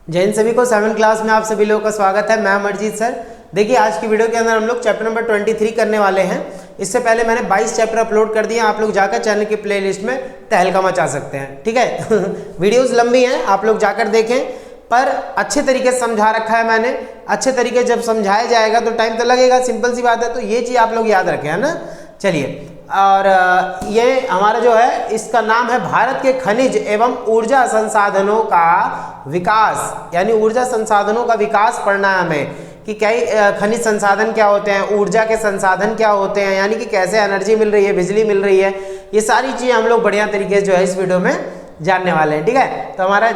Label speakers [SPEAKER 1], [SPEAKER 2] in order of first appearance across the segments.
[SPEAKER 1] जय हिंद सभी को। 7th क्लास में आप सभी लोगों का स्वागत है। मैं अमरजीत सर। देखिए आज की वीडियो के अंदर हम लोग चैप्टर नंबर 23 करने वाले हैं। इससे पहले मैंने 22 चैप्टर अपलोड कर दिए, आप लोग जाकर चैनल की प्लेलिस्ट में तहलका मचा सकते हैं, ठीक है। वीडियोस लंबी हैं, आप लोग जाकर देखें, पर अच्छे तरीके से समझा रखा है मैंने। अच्छे तरीके जब समझाया जाएगा तो टाइम तो लगेगा, सिंपल सी बात है। तो ये चीज़ आप लोग याद रखें, है ना। चलिए, और ये हमारा जो है इसका नाम है भारत के खनिज एवं ऊर्जा संसाधनों का विकास, यानी ऊर्जा संसाधनों का विकास पढ़ना है हमें कि कई खनिज संसाधन क्या होते हैं, ऊर्जा के संसाधन क्या होते हैं, यानी कि कैसे एनर्जी मिल रही है, बिजली मिल रही है। ये सारी चीज़ें हम लोग बढ़िया तरीके से जो है इस वीडियो में जानने वाले हैं, ठीक है। तो हमारा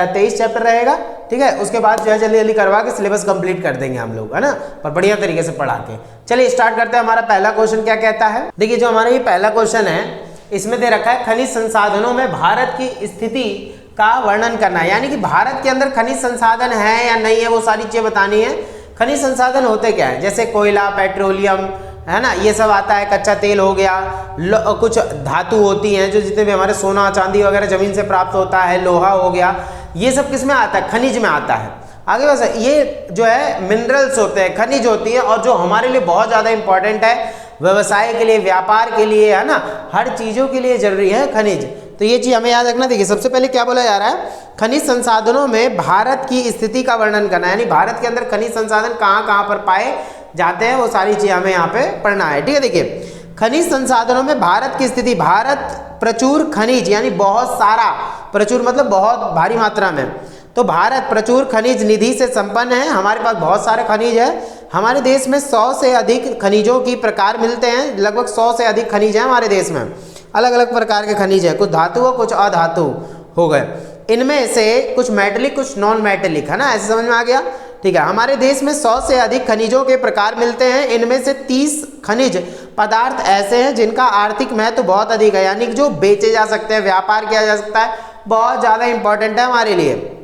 [SPEAKER 1] 23 चैप्टर रहेगा, ठीक है। उसके बाद जो है जल्दी जल्दी करवा के सिलेबस कंप्लीट कर देंगे हम लोग, है ना, पर बढ़िया तरीके से पढ़ा के। चलिए स्टार्ट करते हैं। हमारा पहला क्वेश्चन क्या कहता है, देखिए जो हमारा ये पहला क्वेश्चन है इसमें दे रखा है खनिज संसाधनों में भारत की स्थिति का वर्णन करना है, यानी कि भारत के अंदर खनिज संसाधन है या नहीं है वो सारी चीजें बतानी है। खनिज संसाधन होते क्या है, जैसे कोयला, पेट्रोलियम, है ना, ये सब आता है। कच्चा तेल हो गया, कुछ धातु होती हैं जो जितने भी हमारे सोना चांदी वगैरह जमीन से प्राप्त होता है, लोहा हो गया, ये सब किस में आता है, खनिज में आता है। आगे बस ये जो है मिनरल्स होते हैं, खनिज होती है, और जो हमारे लिए बहुत ज़्यादा इंपॉर्टेंट है, व्यवसाय के लिए, व्यापार के लिए, है ना, हर चीज़ों के लिए जरूरी है खनिज। तो ये चीज़ हमें याद रखना। देखिए सबसे पहले क्या बोला जा रहा है, खनिज संसाधनों में भारत की स्थिति का वर्णन करना, यानी भारत के अंदर खनिज संसाधन कहाँ कहाँ पर पाए जाते हैं वो सारी चीज़ हमें यहाँ पे पढ़ना है, ठीक है। देखिए खनिज संसाधनों में भारत की स्थिति, भारत प्रचुर खनिज, यानी बहुत सारा, प्रचुर मतलब बहुत भारी मात्रा में, तो भारत प्रचुर खनिज निधि से संपन्न है। हमारे पास बहुत सारे खनिज है। हमारे देश में 100 से अधिक खनिजों की प्रकार मिलते हैं, लगभग 100 से अधिक खनिज है हमारे देश में। अलग अलग प्रकार के खनिज है, कुछ धातु और कुछ अधातु हो गए। इनमें से कुछ मेटेलिक, कुछ नॉन मेटेलिक, है ना, ऐसे समझ में आ गया, ठीक है। हमारे देश में 100 से अधिक खनिजों के प्रकार मिलते हैं। इनमें से 30 खनिज पदार्थ ऐसे हैं जिनका आर्थिक महत्व बहुत अधिक है, यानी कि जो बेचे जा सकते हैं, व्यापार किया जा सकता है, बहुत ज़्यादा इंपॉर्टेंट है हमारे लिए,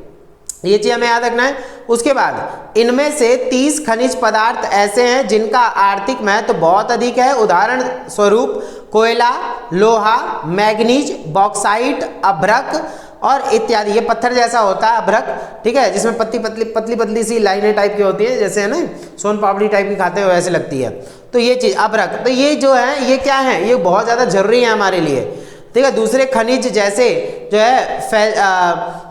[SPEAKER 1] ये चीज़ हमें याद रखना है। उसके बाद इनमें से 30 खनिज पदार्थ ऐसे हैं जिनका आर्थिक महत्व बहुत अधिक है। उदाहरण स्वरूप कोयला, लोहा, मैग्नीज, बॉक्साइट, अभ्रक और इत्यादि। ये पत्थर जैसा होता है अभ्रक, ठीक है, जिसमें पतली पतली सी लाइनें टाइप की होती है, जैसे है ना सोन पापड़ी टाइप की खाते हुए वैसे लगती है, तो ये चीज़ अभ्रक। तो ये जो है ये क्या है, ये बहुत ज़्यादा जरूरी है हमारे लिए, ठीक है। दूसरे खनिज जैसे जो है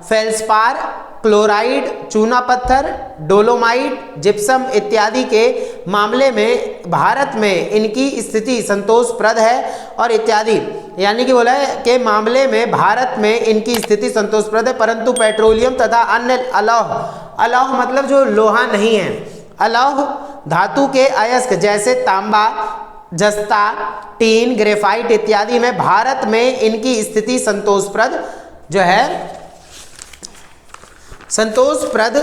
[SPEAKER 1] फेल्सपार, क्लोराइड, चूना पत्थर, डोलोमाइट, जिप्सम इत्यादि के मामले में भारत में इनकी स्थिति संतोषप्रद है, और इत्यादि यानी कि बोला है के मामले में भारत में इनकी स्थिति संतोषप्रद है, परंतु पेट्रोलियम तथा अन्य अलौह मतलब जो लोहा नहीं है, अलौह धातु के अयस्क जैसे तांबा, जस्ता, टीन, ग्रेफाइट इत्यादि में भारत में इनकी स्थिति संतोषप्रद जो है संतोषप्रद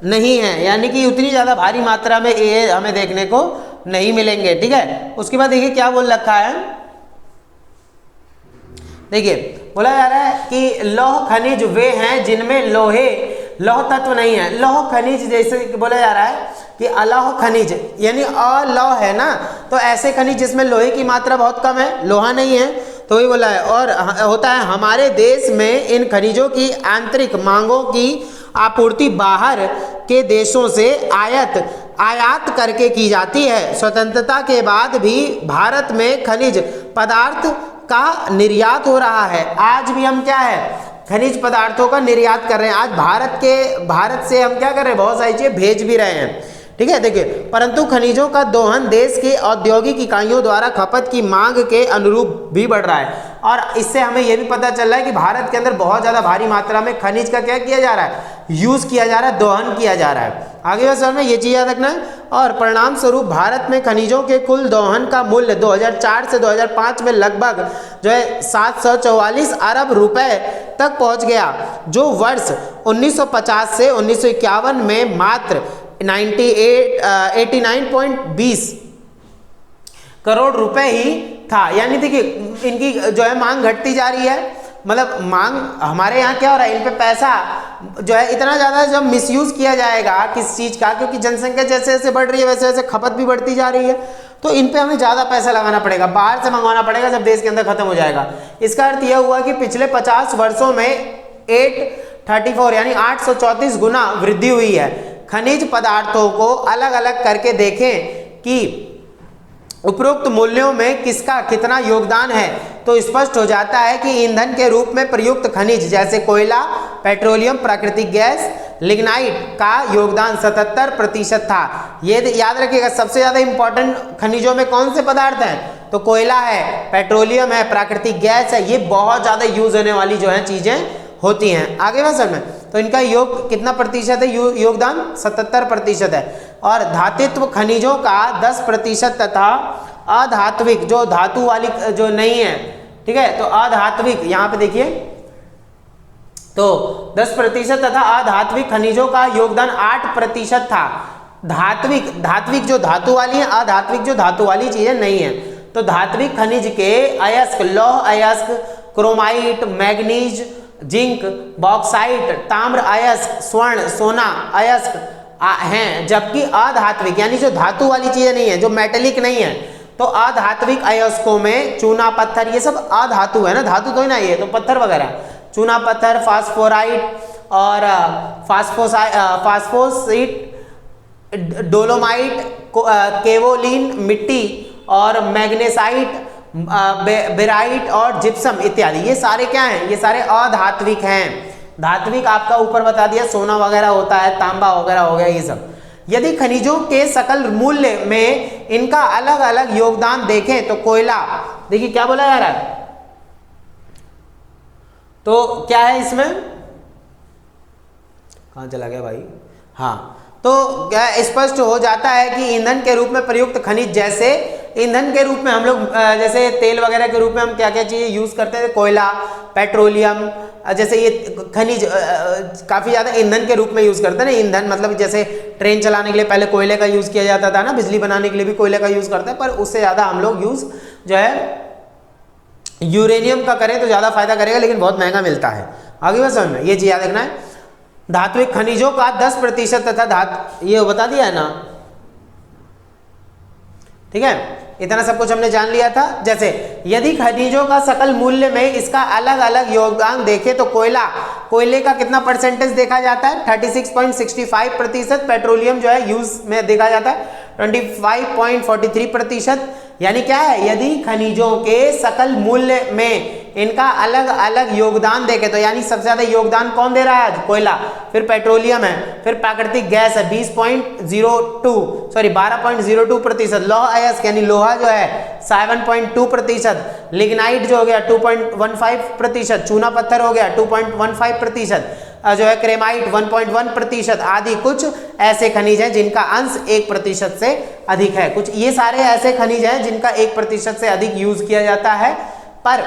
[SPEAKER 1] नहीं है, यानी कि उतनी ज़्यादा भारी मात्रा में ये हमें देखने को नहीं मिलेंगे, ठीक है। उसके बाद देखिए क्या बोल रखा है, देखिए बोला जा रहा है कि लौह खनिज वे हैं जिनमें लौह तत्व नहीं है। लौह खनिज जैसे बोला जा रहा है कि अलौह खनिज, यानी अलौह है ना, तो ऐसे खनिज जिसमें लोहे की मात्रा बहुत कम है, लोहा नहीं है, तो वही बोला है। और होता है हमारे देश में इन खनिजों की आंतरिक मांगों की आपूर्ति बाहर के देशों से आयात करके की जाती है। स्वतंत्रता के बाद भी भारत में खनिज पदार्थ का निर्यात हो रहा है। आज भी हम क्या है, खनिज पदार्थों का निर्यात कर रहे हैं। आज भारत से हम क्या कर रहे हैं, बहुत सारी चीजें भेज भी रहे हैं, ठीक है। देखिए परंतु खनिजों का दोहन देश की औद्योगिक इकाइयों द्वारा खपत की मांग के अनुरूप भी बढ़ रहा है, और इससे हमें यह भी पता चल रहा है कि भारत के अंदर बहुत ज़्यादा भारी मात्रा में खनिज का क्या किया जा रहा है, यूज़ किया जा रहा है, दोहन किया जा रहा है। आगे बस में ये चीज़ याद रखना है। और परिणाम स्वरूप भारत में खनिजों के कुल दोहन का मूल्य 2004 से 2005 में लगभग जो है 744 अरब रुपए तक पहुँच गया, जो वर्ष 1950 से 1951 में मात्र 89.20 करोड़ रुपए ही था। यानी देखिए इनकी जो है मांग घटती जा रही है, मतलब मांग हमारे यहाँ क्या हो रहा है, इन पे पैसा जो है इतना ज़्यादा जब मिसयूज़ किया जाएगा किस चीज़ का, क्योंकि जनसंख्या जैसे जैसे बढ़ रही है वैसे वैसे खपत भी बढ़ती जा रही है, तो इन पे हमें ज़्यादा पैसा लगाना पड़ेगा, बाहर से मंगवाना पड़ेगा जब देश के अंदर खत्म हो जाएगा। इसका अर्थ यह हुआ कि पिछले 50 वर्षों में 34 यानी 834 गुना वृद्धि हुई है। खनिज पदार्थों को अलग अलग करके देखें कि उपरोक्त मूल्यों में किसका कितना योगदान है तो स्पष्ट हो जाता है कि ईंधन के रूप में प्रयुक्त खनिज जैसे कोयला, पेट्रोलियम, प्राकृतिक गैस, लिग्नाइट का योगदान 77% था। ये याद रखिएगा, सबसे ज्यादा इंपॉर्टेंट खनिजों में कौन से पदार्थ हैं तो कोयला है, पेट्रोलियम है, प्राकृतिक गैस है। ये बहुत ज्यादा यूज होने वाली जो है चीजें होती हैं। आगे बात समझ में, तो इनका योग कितना प्रतिशत है, योगदान 77% है। और धातुत्व खनिजों का 10% तथा अधात्विक जो धातु वाली जो नहीं है, ठीक है, तो अधात्विक यहाँ पे देखिए, तो 10% तथा अधात्विक खनिजों का योगदान 8% था। धात्विक जो धातु वाली है, अधात्विक जो धातु वाली चीजें नहीं है। तो धात्विक खनिज के अयस्क, लौह अयस्क, क्रोमाइट, मैग्नीज, जिंक, बॉक्साइट, ताम्र अयस्क, स्वर्ण, सोना अयस्क हैं, जबकि अधात्विक यानी जो धातु वाली चीजें नहीं है, जो मेटेलिक नहीं है, तो अधात्विक अयस्कों में चूना पत्थर, ये सब अधातु है ना, धातु तो ही ना, ये तो पत्थर वगैरह, चूना पत्थर, फास्फोराइट और फास्फोसिट, डोलोमाइट, केवोलिन मिट्टी और मैग्नेसाइट, बेराइट और जिप्सम इत्यादि, ये सारे क्या हैं, ये सारे अधात्विक हैं। धात्विक आपका ऊपर बता दिया, सोना वगैरह होता है, तांबा वगैरह हो गया, ये सब। यदि खनिजों के सकल मूल्य में इनका अलग अलग योगदान देखें तो कोयला, देखिए क्या बोला जा रहा है, तो क्या है इसमें, कहां चला गया भाई, हाँ, तो क्या स्पष्ट हो जाता है कि ईंधन के रूप में प्रयुक्त खनिज, जैसे ईंधन के रूप में हम लोग जैसे तेल वगैरह के रूप में हम क्या क्या चीजें यूज करते हैं, कोयला, पेट्रोलियम, जैसे ये खनिज काफी ज्यादा ईंधन के रूप में यूज करते हैं ना। ईंधन मतलब जैसे ट्रेन चलाने के लिए पहले कोयले का यूज किया जाता था ना, बिजली बनाने के लिए भी कोयले का यूज करते हैं, पर उससे ज्यादा हम लोग यूज जो है यूरेनियम का करें तो ज्यादा फायदा करेगा, लेकिन बहुत महंगा मिलता है। आगे बस समझ में ये चीज याद रखना है। धात्विक खनिजों का 10% तथा ये बता दिया है ना, ठीक है, इतना सब कुछ हमने जान लिया था। जैसे यदि खनिजों का सकल मूल्य में इसका अलग अलग योगदान देखें तो कोयले का कितना परसेंटेज देखा जाता है, 36.65%। पेट्रोलियम जो है यूज में देखा जाता है 25.43%। यानी क्या है, यदि खनिजों के सकल मूल्य में इनका अलग अलग योगदान देखें तो यानी सबसे ज्यादा योगदान कौन दे रहा है, कोयला, फिर पेट्रोलियम है, फिर प्राकृतिक गैस है 12.02%, लौह अयस्क यानी लोहा जो है 7.2%, लिग्नाइट जो हो गया 2.15%, चूना पत्थर हो गया 2.15%, जो है क्रेमाइट 1.1% आदि कुछ ऐसे खनिज हैं जिनका अंश 1% से अधिक है। कुछ ये सारे ऐसे खनिज हैं जिनका 1% से अधिक यूज किया जाता है, पर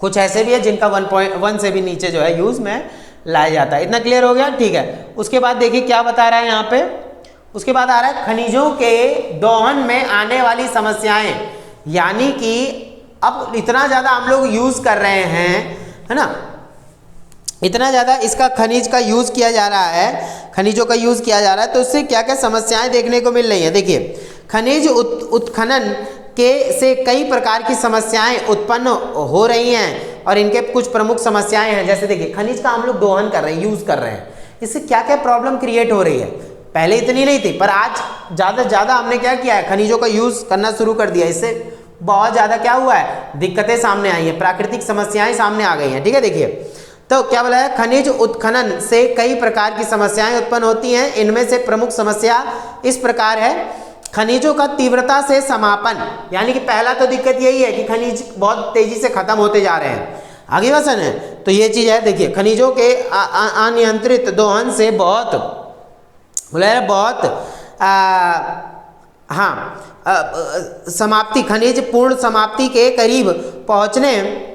[SPEAKER 1] कुछ ऐसे भी है जिनका 1.1 से भी नीचे जो है यूज में लाया जाता है। इतना क्लियर हो गया, ठीक है। उसके बाद देखिए क्या बता रहा है यहाँ पे, उसके बाद आ रहा है खनिजों के दोहन में आने वाली समस्याएं, यानी कि अब इतना ज्यादा हम लोग यूज कर रहे हैं, है ना, इतना ज्यादा इसका खनिज का यूज किया जा रहा है, खनिजों का यूज किया जा रहा है, तो इससे क्या क्या समस्याएं देखने को मिल रही है। देखिए खनिज उत्खनन से कई प्रकार की समस्याएं उत्पन्न हो रही हैं और इनके कुछ प्रमुख समस्याएं हैं। जैसे देखिए खनिज का हम लोग दोहन कर रहे हैं, यूज कर रहे हैं, इससे क्या क्या प्रॉब्लम क्रिएट हो रही है। पहले इतनी नहीं थी, पर आज ज्यादा से ज्यादा हमने क्या किया है, खनिजों का यूज करना शुरू कर दिया। इससे बहुत ज्यादा क्या हुआ है, दिक्कतें सामने आई है, प्राकृतिक समस्याएं सामने आ गई हैं। ठीक है, देखिए तो क्या बोला है, खनिज उत्खनन से कई प्रकार की समस्याएं उत्पन्न होती हैं। इनमें से प्रमुख समस्या इस प्रकार है, खनिजों का तीव्रता से समापन, यानी कि पहला तो दिक्कत यही है कि खनिज बहुत तेजी से खत्म होते जा रहे हैं। आगे वसन है, तो ये चीज है। देखिए खनिजों के अनियंत्रित दोहन से बहुत समाप्ति, खनिज पूर्ण समाप्ति के करीब पहुंचने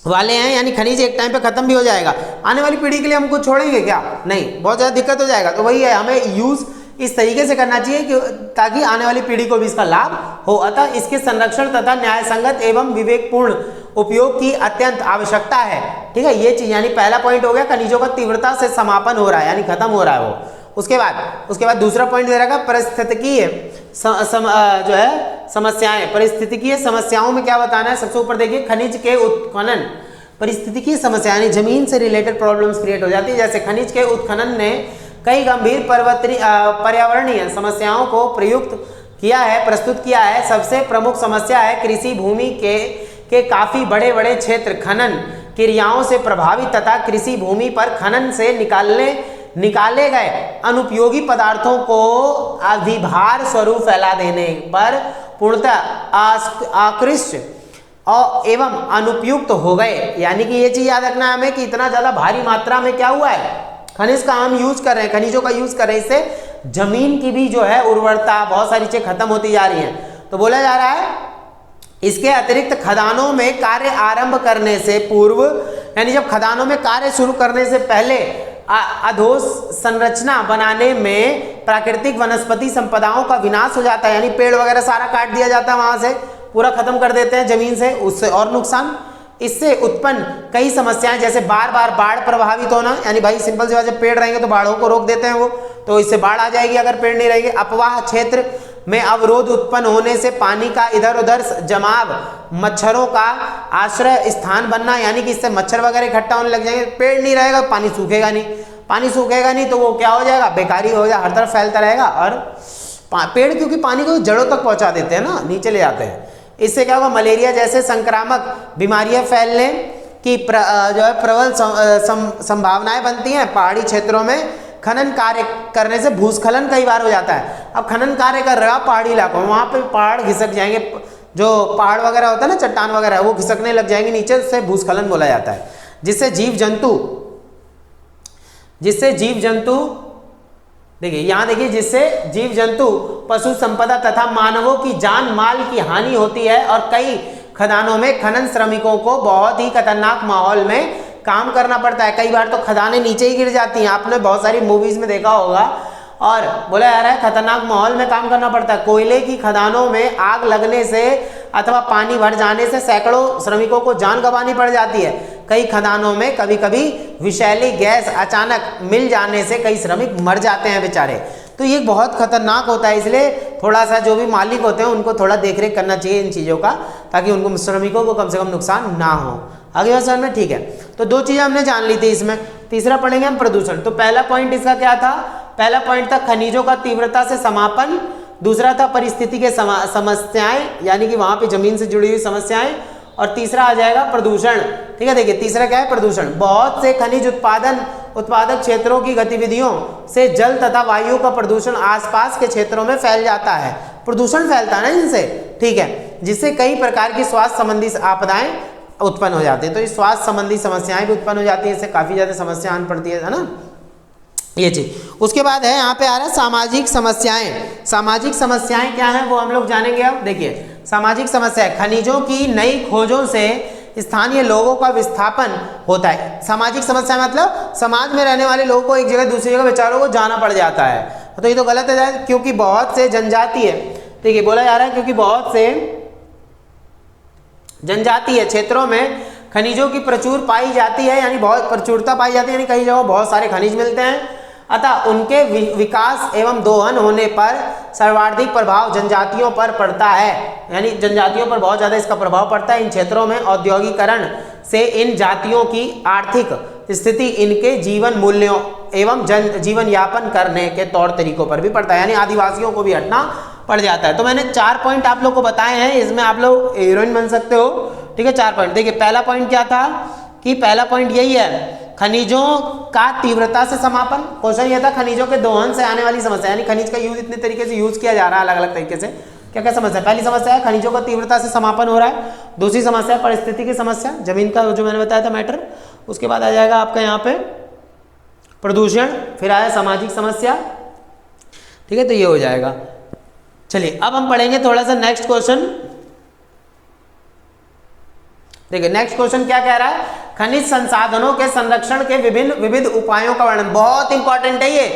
[SPEAKER 1] वाले हैं, यानी खनिज एक टाइम पे खत्म भी हो जाएगा। आने वाली पीढ़ी के लिए हम कुछ छोड़ेंगे क्या, नहीं, बहुत ज़्यादा दिक्कत हो जाएगा। तो वही है, हमें यूज़ इस तरीके से करना चाहिए कि ताकि आने वाली पीढ़ी को भी इसका लाभ हो। अतः इसके संरक्षण तथा न्यायसंगत एवं विवेकपूर्ण उपयोग की अत्यंत आवश्यकता है। ठीक है, ये चीज यानी पहला पॉइंट हो गया, खनिजों का तीव्रता से समापन हो रहा है, यानी खत्म हो रहा है वो। उसके बाद दूसरा पॉइंट दे रखा पारिस्थितिकीय जो है समस्याएं। पारिस्थितिकीय समस्याओं में क्या बताना है, सबसे ऊपर देखिए, खनिज के उत्खनन परिस्थितिकीय समस्या यानी जमीन से रिलेटेड प्रॉब्लम्स क्रिएट हो जाती है। जैसे खनिज के उत्खनन ने कई गंभीर पर्यावरणीय समस्याओं को प्रस्तुत किया है। सबसे प्रमुख समस्या है कृषि भूमि के काफी बड़े बड़े क्षेत्र खनन क्रियाओं से प्रभावित तथा कृषि भूमि पर खनन से निकाले गए अनुपयोगी पदार्थों को अधिभार स्वरूप फैला देने पर पूर्णतः आकृष्ट और एवं अनुपयुक्त हो गए। यानी कि ये चीज याद रखना हमें कि इतना ज्यादा भारी मात्रा में क्या हुआ है, खनिज का हम यूज कर रहे हैं, खनिजों का यूज कर रहे हैं, इससे जमीन की भी जो है उर्वरता बहुत सारी चीजें खत्म होती जा रही हैं। तो बोला जा रहा है इसके अतिरिक्त खदानों में कार्य आरंभ करने से पूर्व, यानी जब खदानों में कार्य शुरू करने से पहले अधोसंरचना बनाने में प्राकृतिक वनस्पति संपदाओं का विनाश हो जाता है। यानी पेड़ वगैरह सारा काट दिया जाता है, वहां से पूरा खत्म कर देते हैं जमीन से, उससे और नुकसान। इससे उत्पन्न कई समस्याएं जैसे बार बार बाढ़ प्रभावित होना, यानी भाई सिंपल सी बात है पेड़ रहेंगे तो बाढ़ों को रोक देते हैं वो, तो इससे बाढ़ आ जाएगी अगर पेड़ नहीं रहेंगे। अपवाह क्षेत्र में अवरोध उत्पन्न होने से पानी का इधर उधर जमाव, मच्छरों का आश्रय स्थान बनना, यानी कि इससे मच्छर वगैरह इकट्ठा होने लग जाएंगे। पेड़ नहीं रहेगा पानी सूखेगा नहीं, पानी सूखेगा नहीं तो वो क्या हो जाएगा, बेकारी हो जाएगा, हर तरफ फैलता रहेगा। और पेड़ क्योंकि पानी को जड़ों तक पहुंचा देते हैं ना, नीचे ले जाते हैं, इससे क्या होगा, मलेरिया जैसे संक्रामक बीमारियां फैलने की जो है प्रबल संभावनाएं बनती हैं। पहाड़ी क्षेत्रों में खनन कार्य करने से भूस्खलन कई बार हो जाता है। अब खनन कार्य कर रहा पहाड़ी इलाकों में, वहां पे पहाड़ घिसक जाएंगे, जो पहाड़ वगैरह होता है ना, चट्टान वगैरह, वो घिसकने लग जाएंगे नीचे, से भूस्खलन बोला जाता है। जिससे जीव जंतु देखिए यहाँ देखिए, जिससे जीव जंतु, पशु संपदा तथा मानवों की जान माल की हानि होती है। और कई खदानों में खनन श्रमिकों को बहुत ही खतरनाक माहौल में काम करना पड़ता है। कई बार तो खदानें नीचे ही गिर जाती हैं, आपने बहुत सारी मूवीज में देखा होगा। और बोला जा रहा है खतरनाक माहौल में काम करना पड़ता है। कोयले की खदानों में आग लगने से अथवा पानी भर जाने से सैकड़ों श्रमिकों को जान गंवानी पड़ जाती है। कई खदानों में कभी कभी विषैली गैस अचानक मिल जाने से कई श्रमिक मर जाते हैं बेचारे। तो ये बहुत खतरनाक होता है, इसलिए थोड़ा सा जो भी मालिक होते हैं उनको थोड़ा देखरेख करना चाहिए इन चीज़ों का, ताकि उनको श्रमिकों को कम से कम नुकसान ना हो। आगे बात समझ में, ठीक है। तो दो चीज़ें हमने जान ली थी इसमें। तीसरा पढ़ेंगे हम प्रदूषण। तो पहला पॉइंट इसका क्या था, पहला पॉइंट था खनिजों का तीव्रता से समापन, दूसरा था परिस्थिति के समस्याएं, यानी कि वहां पे जमीन से जुड़ी हुई समस्याएं, और तीसरा आ जाएगा प्रदूषण। ठीक है, देखिए तीसरा क्या है, प्रदूषण। बहुत से खनिज उत्पादक क्षेत्रों की गतिविधियों से जल तथा वायु का प्रदूषण आसपास के क्षेत्रों में फैल जाता है। प्रदूषण फैलता है ना इनसे, ठीक है, जिससे कई प्रकार की स्वास्थ्य संबंधी आपदाएं उत्पन्न हो जाती है। तो इस स्वास्थ्य संबंधी समस्याएं भी उत्पन्न हो जाती है, इससे काफी ज्यादा समस्या आन पड़ती है ना, ये चीज। उसके बाद है यहाँ पे आ रहा है सामाजिक समस्याएं। सामाजिक समस्याएं क्या है वो हम लोग जानेंगे। अब देखिए सामाजिक समस्या, खनिजों की नई खोजों से स्थानीय लोगों का विस्थापन होता है। सामाजिक समस्या मतलब समाज में रहने वाले लोगों को एक जगह दूसरी जगह बेचारों को जाना पड़ जाता है। तो ये तो गलत है, क्योंकि बहुत से जनजातीय, देखिए बोला जा रहा है क्योंकि बहुत से जनजातीय क्षेत्रों में खनिजों की प्रचुर पाई जाती है, यानी बहुत प्रचुरता पाई जाती है, यानी कई जगह बहुत सारे खनिज मिलते हैं। अतः उनके विकास एवं दोहन होने पर सर्वाधिक प्रभाव जनजातियों पर पड़ता है, यानी जनजातियों पर बहुत ज़्यादा इसका प्रभाव पड़ता है। इन क्षेत्रों में औद्योगिकरण से इन जातियों की आर्थिक स्थिति, इनके जीवन मूल्यों एवं जीवन यापन करने के तौर तरीकों पर भी पड़ता है, यानी आदिवासियों को भी हटना पड़ जाता है। तो मैंने 4 पॉइंट आप लोग को बताए हैं, इसमें आप लोग हीरोइन बन सकते हो। ठीक है, 4 पॉइंट। देखिए पहला पॉइंट क्या था कि पहला पॉइंट यही है, खनिजों का तीव्रता से समापन। क्वेश्चन ये था खनिजों के दोहन से आने वाली समस्या, यानी खनिज का यूज इतने तरीके से यूज किया जा रहा है अलग अलग तरीके से। क्या क्या समस्या, पहली समस्या है खनिजों का तीव्रता से समापन हो रहा है। दूसरी समस्या परिस्थिति की समस्या, जमीन का जो मैंने बताया था मैटर। उसके बाद आ जाएगा आपका यहाँ पे प्रदूषण, फिर आया सामाजिक समस्या। ठीक है, तो ये हो जाएगा। चलिए अब हम पढ़ेंगे थोड़ा सा नेक्स्ट क्वेश्चन। देखिए नेक्स्ट क्वेश्चन क्या कह रहा है, खनिज संसाधनों के संरक्षण के विविध उपायों का वर्णन। बहुत इंपॉर्टेंट है ये,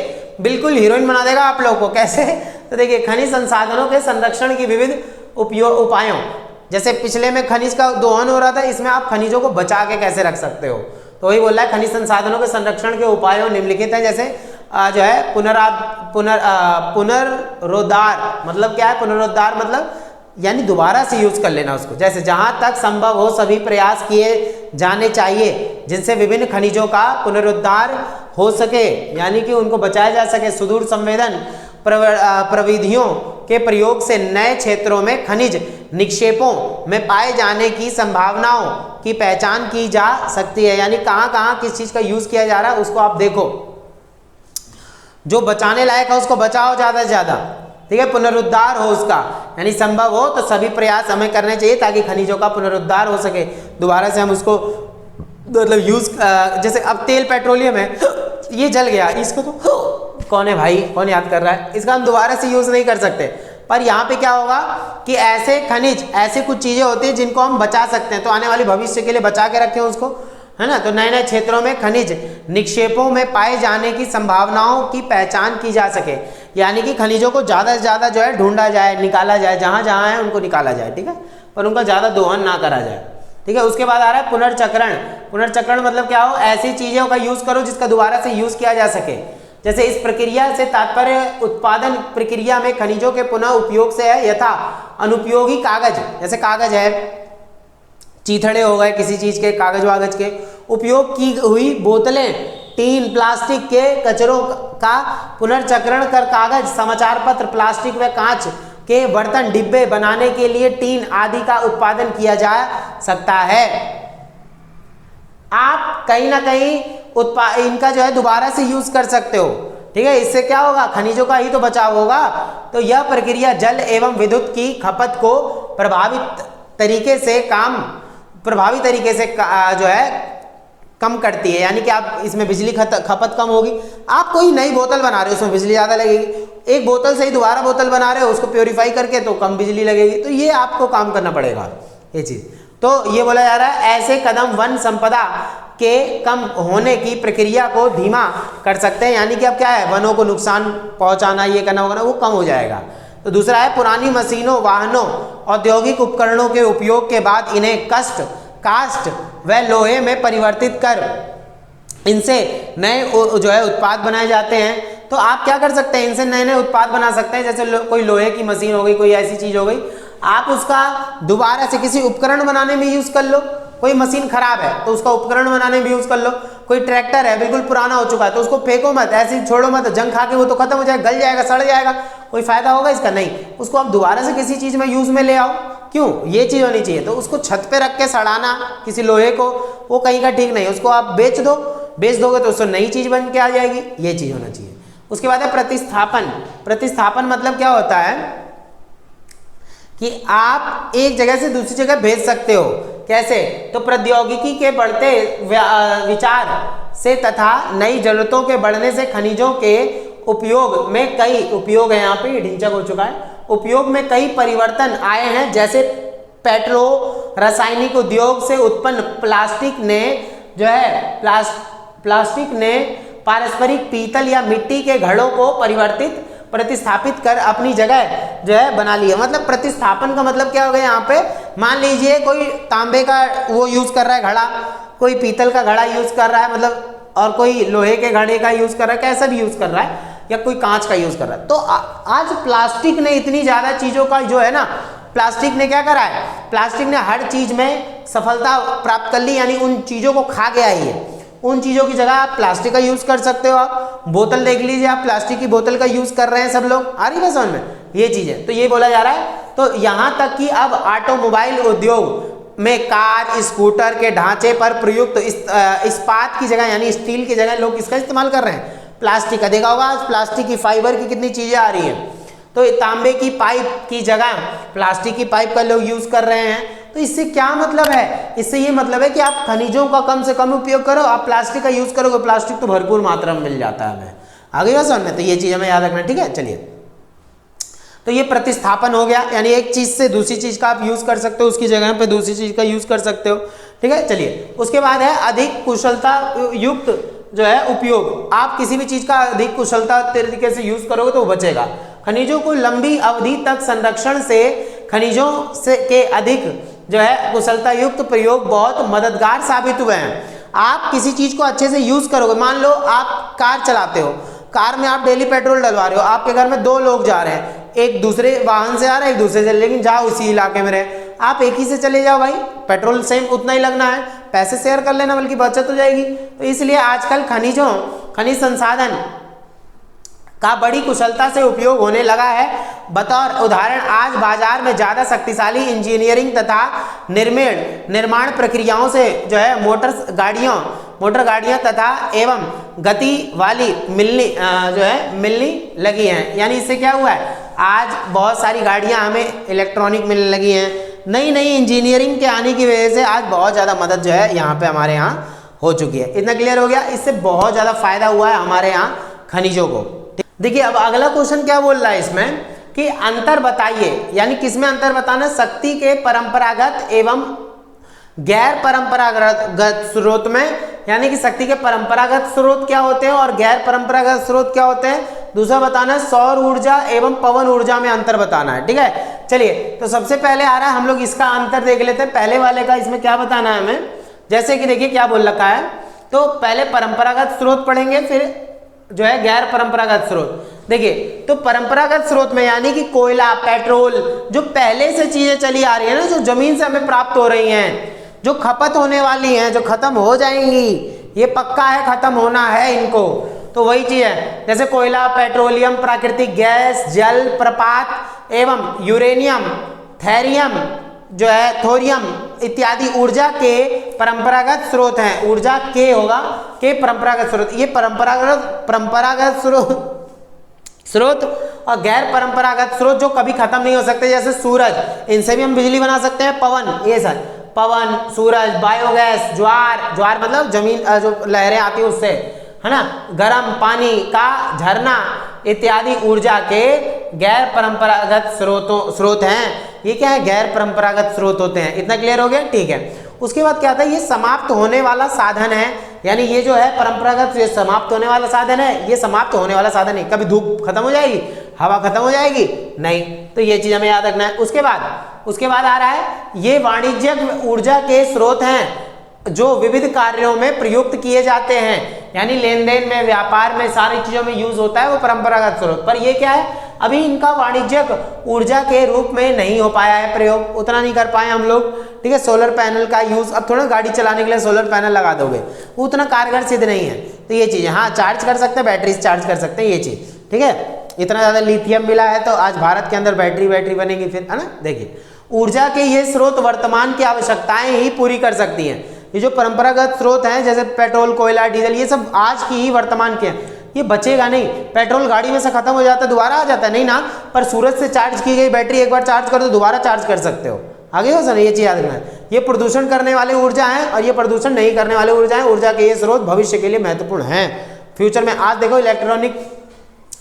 [SPEAKER 1] बिल्कुल हीरोइन बना देगा आप लोगों को। कैसे, तो देखिए खनिज संसाधनों के संरक्षण की विविध उपायों, जैसे पिछले में खनिज का दोहन हो रहा था, इसमें आप खनिजों को बचा के कैसे रख सकते हो। तो वही बोल रहा है खनिज संसाधनों के संरक्षण के उपायों निम्नलिखित हैं। जैसे जो है पुनरोद्धार, मतलब क्या है पुनरोद्धार, मतलब यानी दोबारा से यूज कर लेना उसको। जैसे जहां तक संभव हो सभी प्रयास किए जाने चाहिए जिनसे विभिन्न खनिजों का पुनरुद्धार हो सके, यानी कि उनको बचाया जा सके। सुदूर संवेदन प्रविधियों के प्रयोग से नए क्षेत्रों में खनिज निक्षेपों में पाए जाने की संभावनाओं की पहचान की जा सकती है, यानी कहाँ कहाँ किस चीज़ का यूज़ किया जा रहा है उसको आप देखो। जो बचाने लायक है उसको बचाओ ज़्यादा से ज़्यादा, ठीक है, पुनरुद्धार हो उसका, यानी संभव हो तो सभी प्रयास हमें करने चाहिए ताकि खनिजों का पुनरुद्धार हो सके, दोबारा से हम उसको मतलब यूज़। जैसे अब तेल पेट्रोलियम है, ये जल गया, इसको तो कौन है भाई, कौन याद कर रहा है, इसका हम दोबारा से यूज़ नहीं कर सकते। पर यहाँ पे क्या होगा कि ऐसे खनिज, ऐसे कुछ चीज़ें होती हैं जिनको हम बचा सकते हैं, तो आने वाले भविष्य के लिए बचा के रखें उसको, है ना। तो नए नए क्षेत्रों में खनिज निक्षेपों में पाए जाने की संभावनाओं की पहचान की जा सके, यानी कि खनिजों को ज़्यादा से ज़्यादा जो है ढूंढा जाए, निकाला जाए, जहाँ जहाँ है उनको निकाला जाए, ठीक है, पर उनका ज़्यादा दोहन ना करा जाए, ठीक है। उसके बाद आ रहा है पुनर्चक्रण। पुनर्चक्रण मतलब क्या हो, ऐसी चीज़ों का यूज़ करो जिसका दोबारा से यूज़ किया जा सके। जैसे इस प्रक्रिया से तात्पर्य उत्पादन प्रक्रिया में खनिजों के पुनः उपयोग से है, यथा अनुपयोगी कागज, जैसे कागज है, चीथड़े हो गए किसी चीज़ के, कागज वागज के, उपयोग की हुई बोतलें, टीन, प्लास्टिक के कचरों का पुनर्चक्रण कर कागज, समाचार पत्र, प्लास्टिक व कांच के बर्तन, डिब्बे बनाने के लिए टीन आदि का उत्पादन किया जा सकता है। आप कहीं ना कहीं इनका जो है दोबारा से यूज कर सकते हो, ठीक है। इससे क्या होगा, खनिजों का ही तो बचाव होगा। तो यह प्रक्रिया जल एवं विद्युत की खपत को प्रभावी तरीके से जो है कम करती है, यानी कि आप इसमें बिजली खपत कम होगी। आप कोई नई बोतल बना रहे हो उसमें बिजली ज़्यादा लगेगी, एक बोतल से ही दोबारा बोतल बना रहे हो उसको प्योरीफाई करके तो कम बिजली लगेगी, तो ये आपको काम करना पड़ेगा ये चीज़। तो ये बोला जा रहा है ऐसे कदम वन संपदा के कम होने की प्रक्रिया को धीमा कर सकते हैं, यानी कि अब क्या है, वनों को नुकसान पहुंचाना, ये करना होगा ना, वो कम हो जाएगा। तो दूसरा है पुरानी मशीनों, वाहनों, औद्योगिक उपकरणों के उपयोग के बाद इन्हें कास्ट व लोहे में परिवर्तित कर इनसे नए जो है उत्पाद बनाए जाते हैं। तो आप क्या कर सकते हैं, इनसे नए नए उत्पाद बना सकते हैं। जैसे कोई लोहे की मशीन हो गई, कोई ऐसी चीज हो गई, आप उसका दोबारा से किसी उपकरण बनाने में यूज कर लो। कोई मशीन खराब है तो उसका उपकरण बनाने में यूज कर लो। कोई ट्रैक्टर है बिल्कुल पुराना हो चुका है तो उसको फेंको मत, ऐसे ही छोड़ो मत, जंग खा के वो तो खत्म हो जाएगा, गल जाएगा, सड़ जाएगा, कोई फायदा होगा इसका नहीं। उसको आप दोबारा से किसी चीज में यूज में ले आओ। क्यों, ये चीज होनी चाहिए। तो उसको छत पे रख के सड़ाना किसी लोहे को, वो कहीं का ठीक नहीं। उसको आप बेच दोगे तो उससे नई चीज बन के आ जाएगी, ये चीज होना चाहिए। उसके बाद है प्रतिस्थापन। प्रतिस्थापन मतलब क्या होता है कि आप एक जगह से दूसरी जगह भेज सकते हो। कैसे, तो प्रौद्योगिकी के बढ़ते विचार से तथा नई जरूरतों के बढ़ने से खनिजों के उपयोग में कई उपयोग है, यहाँ पे ढिंचक हो चुका है, उपयोग में कई परिवर्तन आए हैं। जैसे पेट्रो रासायनिक उद्योग से उत्पन्न प्लास्टिक ने पारस्परिक पीतल या मिट्टी के घड़ों को प्रतिस्थापित कर अपनी जगह जो है बना लिया। मतलब प्रतिस्थापन का मतलब क्या हो गया, यहाँ पे मान लीजिए कोई तांबे का वो यूज कर रहा है घड़ा, कोई पीतल का घड़ा यूज कर रहा है, मतलब और कोई लोहे के घड़े का यूज कर रहा है, कैसा भी यूज कर रहा है, या कोई कांच का यूज कर रहा है। तो आज प्लास्टिक ने इतनी ज्यादा चीजों का जो है ना, प्लास्टिक ने क्या करा है, प्लास्टिक ने हर चीज में सफलता प्राप्त कर ली, यानी उन चीजों को खा गया ही है। उन चीजों की जगह आप प्लास्टिक का यूज कर सकते हो। आप बोतल देख लीजिए, आप प्लास्टिक की बोतल का यूज कर रहे हैं सब लोग, आ रही है समझ में ये चीजें। तो ये बोला जा रहा है। तो यहां तक कि अब ऑटोमोबाइल उद्योग में कार स्कूटर के ढांचे पर प्रयुक्त इस्पात की जगह यानी स्टील की जगह लोग इसका इस्तेमाल कर रहे हैं, प्लास्टिक का। देखा होगा आज प्लास्टिक की फाइबर की कितनी चीजें आ रही है। तो तांबे की पाइप की जगह प्लास्टिक की पाइप का लोग यूज कर रहे हैं। तो इससे क्या मतलब है, इससे ये मतलब है कि आप खनिजों का कम से कम उपयोग करो। आप प्लास्टिक का यूज करोगे, प्लास्टिक तो भरपूर मात्रा में मिल जाता है हमें, आगे बात समझ में। तो ये चीज हमें याद रखना, ठीक है। चलिए, तो ये प्रतिस्थापन हो गया, यानी एक चीज से दूसरी चीज का आप यूज कर सकते हो, उसकी जगह पे दूसरी चीज का यूज कर सकते हो, ठीक है। चलिए, उसके बाद है अधिक कुशलता युक्त जो है उपयोग। आप किसी भी चीज का अधिक कुशलता तरीके से यूज करोगे तो वो बचेगा। खनिजों को लंबी अवधि तक संरक्षण से खनिजों से के अधिक जो है कुशलता युक्त प्रयोग बहुत मददगार साबित हुए हैं। आप किसी चीज को अच्छे से यूज करोगे, मान लो आप कार चलाते हो, कार में आप डेली पेट्रोल डलवा रहे हो, आपके घर में 2 लोग जा रहे हैं, एक दूसरे वाहन से आ रहे हैं, एक दूसरे से, लेकिन जाओ उसी इलाके में रहे, आप एक ही से चले जाओ भाई, पेट्रोल सेम उतना ही लगना है। पैसे शेयर कर लेना, बल्कि बचत हो जाएगी। तो इसलिए आजकल खनिज संसाधन का बड़ी कुशलता से उपयोग होने लगा है। बतौर उदाहरण आज बाजार में ज्यादा शक्तिशाली इंजीनियरिंग तथा निर्माण प्रक्रियाओं से जो है मोटर गाड़ियां तथा एवं गति वाली मिलनी लगी हैं। यानी इससे क्या हुआ है, आज बहुत सारी गाड़ियां हमें इलेक्ट्रॉनिक मिलने लगी हैं। नई इंजीनियरिंग के आने की वजह से आज बहुत ज़्यादा मदद जो है यहाँ पे हमारे यहाँ हो चुकी है। इतना क्लियर हो गया, इससे बहुत ज़्यादा फायदा हुआ है हमारे यहाँ खनिजों को। देखिए अब अगला क्वेश्चन क्या बोल रहा है इसमें कि अंतर बताइए, यानी किसमें अंतर बताना, शक्ति के परंपरागत एवं गैर परंपरागत स्रोत में, यानी कि शक्ति के परंपरागत स्रोत क्या होते हैं और गैर परंपरागत स्रोत क्या होते हैं। दूसरा बताना है सौर ऊर्जा एवं पवन ऊर्जा में अंतर बताना है। ठीक है, चलिए तो सबसे पहले आ रहा है, हम लोग इसका अंतर देख लेते हैं। पहले वाले का इसमें क्या बताना है हमें, जैसे कि देखिए क्या बोल रखा है, तो पहले परंपरागत स्रोत पढ़ेंगे, फिर जो है गैर परंपरागत स्रोत। देखिए तो परंपरागत स्रोत में यानी कि कोयला, पेट्रोल, जो पहले से चीजें चली आ रही है ना, जो जमीन से हमें प्राप्त हो रही हैं, जो खपत होने वाली हैं, जो खत्म हो जाएंगी, ये पक्का है खत्म होना है इनको, तो वही चीज है। जैसे कोयला, पेट्रोलियम, प्राकृतिक गैस, जल प्रपात एवं यूरेनियम, थेरियम जो है थोरियम इत्यादि ऊर्जा के परंपरागत स्रोत हैं। ऊर्जा के होगा के परंपरागत स्रोत, ये परंपरागत स्रोत और गैर परंपरागत स्रोत जो कभी खत्म नहीं हो सकते, जैसे सूरज, इनसे भी हम बिजली बना सकते हैं। पवन, ये सर पवन, सूरज, बायोगैस, ज्वार मतलब जमीन जो लहरें आती है उससे, है ना, गर्म पानी का झरना इत्यादि ऊर्जा के गैर परंपरागत स्रोत हैं। ये क्या है, गैर परंपरागत स्रोत होते हैं। इतना क्लियर हो गया, ठीक है। उसके बाद क्या था, ये समाप्त होने वाला साधन है, यानी ये जो है परंपरागत, ये समाप्त होने वाला साधन है, ये समाप्त होने वाला साधन है। कभी धूप खत्म हो जाएगी, हवा खत्म हो जाएगी, नहीं, तो ये चीज हमें याद रखना है। उसके बाद आ रहा है, ये वाणिज्यिक ऊर्जा के स्रोत हैं जो विविध कार्यों में प्रयुक्त किए जाते हैं, यानी लेन देन में, व्यापार में, सारी चीजों में यूज होता है वो परंपरागत स्रोत। पर ये क्या है, अभी इनका वाणिज्यिक ऊर्जा के रूप में नहीं हो पाया है प्रयोग, उतना नहीं कर पाए हम लोग। ठीक है, सोलर पैनल का यूज, अब थोड़ा गाड़ी चलाने के लिए सोलर पैनल लगा दोगे, उतना कारगर सिद्ध नहीं है। तो ये चीज, हाँ चार्ज कर सकते हैं, बैटरी चार्ज कर सकते हैं, ये चीज। ठीक है, इतना ज्यादा लिथियम मिला है तो आज भारत के अंदर बैटरी बनेगी फिर, है ना। देखिए ऊर्जा के ये स्रोत वर्तमान की आवश्यकताएं ही पूरी कर सकती हैं। ये जो परंपरागत स्रोत हैं जैसे पेट्रोल, कोयला, डीजल, ये सब आज की ही वर्तमान के हैं, ये बचेगा नहीं। पेट्रोल गाड़ी में से खत्म हो जाता है दोबारा आ जाता है, नहीं ना, पर सूरज से चार्ज की गई बैटरी एक बार चार्ज कर दो दोबारा चार्ज कर सकते हो। आगे हो सर, ये चीज याद रखना है। ये प्रदूषण करने वाली ऊर्जा है और ये प्रदूषण नहीं करने वाली ऊर्जा है। ऊर्जा के ये स्रोत भविष्य के लिए महत्वपूर्ण है फ्यूचर में। आज देखो इलेक्ट्रॉनिक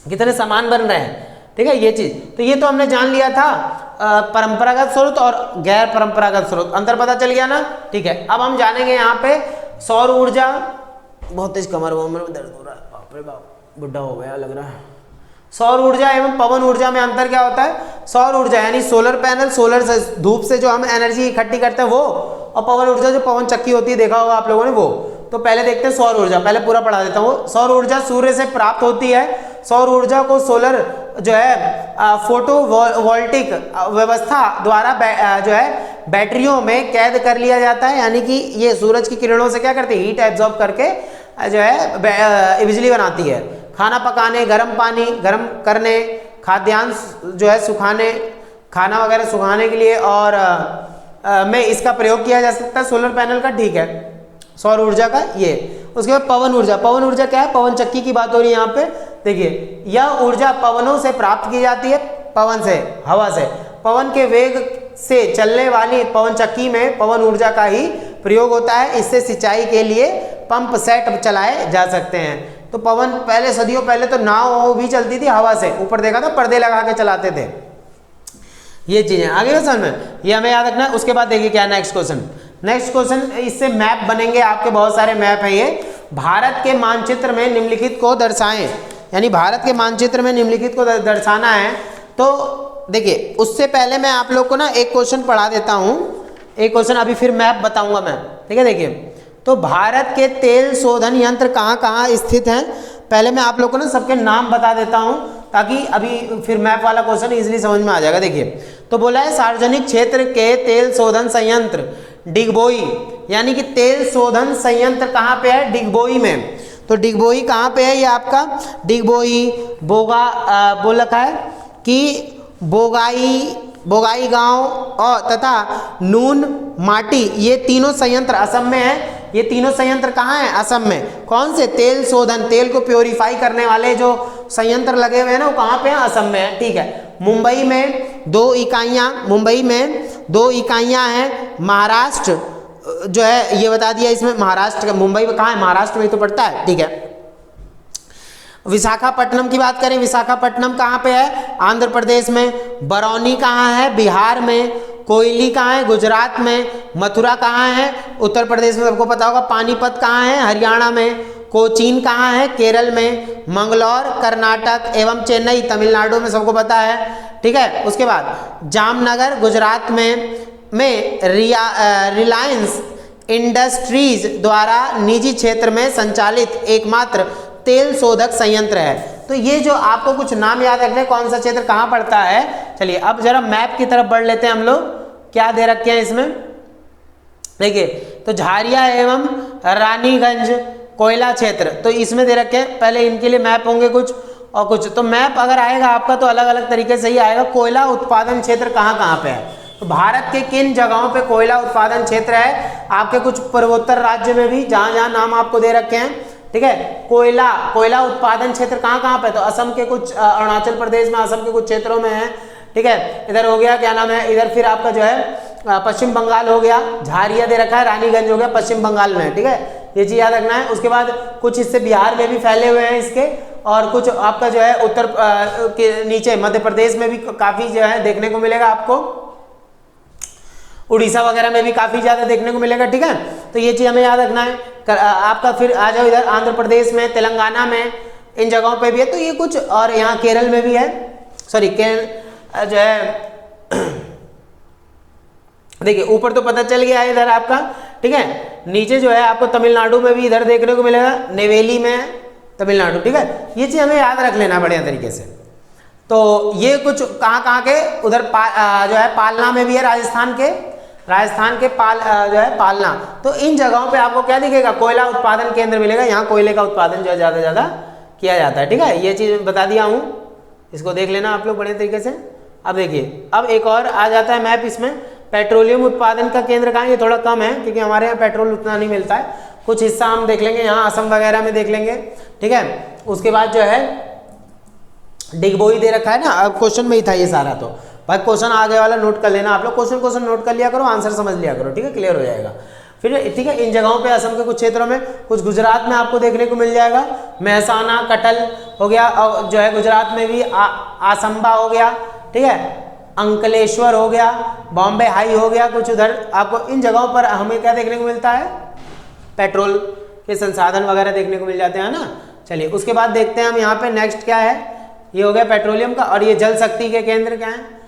[SPEAKER 1] कितने सामान बन रहे हैं, ठीक है, ये चीज। तो ये तो हमने जान लिया था परंपरागत स्रोत और गैर परंपरागत स्रोत, अंतर पता चल गया ना। ठीक है, अब हम जानेंगे यहाँ पे सौर ऊर्जा। बहुत तेज कमर में दर्द हो रहा है, बाप रे बाप, बुढ़ा हो गया लग रहा है। सौर ऊर्जा एवं पवन ऊर्जा में अंतर क्या होता है। सौर ऊर्जा यानी सोलर पैनल, सोलर से धूप से जो हम एनर्जी इकट्ठी करते हैं वो, और पवन ऊर्जा जो पवन चक्की होती है, देखा होगा आप लोगों ने वो। तो पहले देखते हैं सौर ऊर्जा, पहले पूरा पढ़ा देता हूँ। सौर ऊर्जा सूर्य से प्राप्त होती है। सौर ऊर्जा को सोलर जो है फोटोवोल्टिक व्यवस्था द्वारा जो है बैटरियों में कैद कर लिया जाता है, यानी कि ये सूरज की किरणों से क्या करती है, हीट एब्जॉर्ब करके जो है बिजली बनाती है। खाना पकाने, गर्म पानी गर्म करने, खाद्यान्न जो है सुखाने, खाना वगैरह सुखाने के लिए और में इसका प्रयोग किया जा सकता है सोलर पैनल का। ठीक है, सौर ऊर्जा का ये। उसके बाद पवन ऊर्जा। पवन ऊर्जा क्या है, पवन चक्की की बात हो रही है यहाँ पे। देखिए यह ऊर्जा पवनों से प्राप्त की जाती है, पवन से, हवा से। पवन के वेग से चलने वाली पवन चक्की में पवन ऊर्जा का ही प्रयोग होता है। इससे सिंचाई के लिए पंप सेट चलाए जा सकते हैं। तो पवन पहले, सदियों पहले तो नाव भी चलती थी हवा से, ऊपर देखा था पर्दे लगा के चलाते थे। ये चीजें आगे समझ में, ये हमें याद रखना है। उसके बाद देखिए क्या नेक्स्ट क्वेश्चन। नेक्स्ट क्वेश्चन, इससे मैप बनेंगे आपके, बहुत सारे मैप है ये। भारत के मानचित्र में निम्नलिखित को दर्शाएं, यानी भारत के मानचित्र में निम्नलिखित को दर्शाना है। तो देखिए उससे पहले मैं आप लोग को ना एक क्वेश्चन पढ़ा देता हूँ, एक क्वेश्चन, अभी फिर मैप बताऊंगा मैं। ठीक है, देखिए तो भारत के तेल शोधन यंत्र कहाँ कहाँ स्थित हैं। पहले मैं आप लोग को ना सबके नाम बता देता हूँ ताकि अभी फिर मैप वाला क्वेश्चन इजीली समझ में आ जाएगा। देखिए तो बोला है सार्वजनिक क्षेत्र के तेल शोधन संयंत्र डिगबोई, यानी कि तेल शोधन संयंत्र कहाँ पे है? डिगबोई में। तो डिगबोई कहाँ पे है? ये आपका डिगबोई बोल रखा है कि बोगाई गांव और तथा नून माटी, ये तीनों संयंत्र असम में है। ये तीनों संयंत्र कहाँ हैं? असम में। कौन से? तेल शोधन, तेल को प्योरीफाई करने वाले जो संयंत्र लगे हुए हैं ना, वो कहाँ पे हैं? असम में है। ठीक है। मुंबई में 2 इकाइयाँ हैं। महाराष्ट्र जो है ये बता दिया इसमें, महाराष्ट्र का। मुंबई में कहाँ है? महाराष्ट्र में ही तो पड़ता है। ठीक है। विशाखापट्टनम की बात करें, विशाखापट्टनम कहाँ पे है? आंध्र प्रदेश में। बरौनी कहाँ है? बिहार में। कोयली कहाँ है? गुजरात में। मथुरा कहाँ है? उत्तर प्रदेश में, सबको पता होगा। पानीपत कहाँ है? हरियाणा में। कोचीन कहाँ है? केरल में। मंगलौर कर्नाटक एवं चेन्नई तमिलनाडु में, सबको पता है। ठीक है। उसके बाद जामनगर गुजरात में रिलायंस इंडस्ट्रीज द्वारा निजी क्षेत्र में संचालित एकमात्र तेल शोधक संयंत्र है। तो ये जो आपको कुछ नाम याद रखने, कौन सा क्षेत्र कहाँ पड़ता है। चलिए अब जरा मैप की तरफ बढ़ लेते हैं हम लोग। क्या दे रखे हैं इसमें? देखिए, तो झारिया एवं रानीगंज कोयला क्षेत्र, तो इसमें दे रखे हैं। पहले इनके लिए मैप होंगे कुछ और कुछ। तो मैप अगर आएगा आपका तो अलग अलग तरीके से ही आएगा। कोयला उत्पादन क्षेत्र कहाँ कहाँ पे है, तो भारत के किन जगहों पे कोयला उत्पादन क्षेत्र है? आपके कुछ पूर्वोत्तर राज्य में भी, जहाँ जहाँ नाम आपको दे रखे हैं। ठीक है। कोयला उत्पादन क्षेत्र कहाँ कहाँ पे? तो असम के कुछ, अरुणाचल प्रदेश में असम के कुछ क्षेत्रों में है। ठीक है। इधर हो गया, क्या नाम है, इधर फिर आपका जो है पश्चिम बंगाल हो गया। झारिया दे रखा है, रानीगंज हो गया, पश्चिम बंगाल में। ठीक है, ये चीज याद रखना है। उसके बाद कुछ हिस्से बिहार में भी फैले हुए हैं इसके, और कुछ आपका जो है उत्तर के नीचे मध्य प्रदेश में भी काफी जो है देखने को मिलेगा आपको। उड़ीसा वगैरह में भी काफी ज्यादा देखने को मिलेगा। ठीक है, तो ये चीज हमें याद रखना है। आपका फिर आ जाओ इधर आंध्र प्रदेश में, तेलंगाना में, इन जगहों पे भी है। तो ये कुछ, और यहाँ केरल में भी है। सॉरी, केरल जो है देखिए ऊपर तो पता चल गया है इधर आपका। ठीक है, नीचे जो है आपको तमिलनाडु में भी इधर देखने को मिलेगा, नेवेली में तमिलनाडु। ठीक है, ये चीज हमें याद रख लेना बढ़िया तरीके से। तो ये कुछ कहाँ कहाँ के, उधर जो है पालना में भी है, राजस्थान के जो है पालना। तो इन जगहों पे आपको क्या दिखेगा? कोयला उत्पादन केंद्र मिलेगा। यहाँ कोयले का उत्पादन जो है ज्यादा से ज्यादा किया जाता है। ठीक है, ये चीज बता दिया हूँ, इसको देख लेना आप लोग बढ़िया तरीके से। अब देखिए, अब एक और आ जाता है मैप इसमें। पेट्रोलियम उत्पादन का केंद्र कहाँ है? ये थोड़ा कम है क्योंकि हमारे यहाँ पेट्रोल उतना नहीं मिलता है। कुछ हिस्सा हम देख लेंगे यहाँ असम वगैरह में देख लेंगे। ठीक है, उसके बाद जो है डिगबोई दे रखा है ना। अब क्वेश्चन में ही था ये सारा, तो भाई क्वेश्चन आगे वाला नोट कर लेना आप लोग। क्वेश्चन नोट कर लिया करो, आंसर समझ लिया करो। ठीक है, क्लियर हो जाएगा फिर। ठीक है, इन जगहों पे असम के कुछ क्षेत्रों में, कुछ गुजरात में आपको देखने को मिल जाएगा। महसाना कटल हो गया, और जो है गुजरात में भी आसंबा हो गया। ठीक है, अंकलेश्वर हो गया, बॉम्बे हाई हो गया, कुछ उधर आपको। इन जगहों पर हमें क्या देखने को मिलता है? पेट्रोल के संसाधन वगैरह देखने को मिल जाते हैं ना। चलिए उसके बाद देखते हैं हम यहाँ पे नेक्स्ट क्या है। ये हो गया पेट्रोलियम का। और ये जल शक्ति के केंद्र क्या है?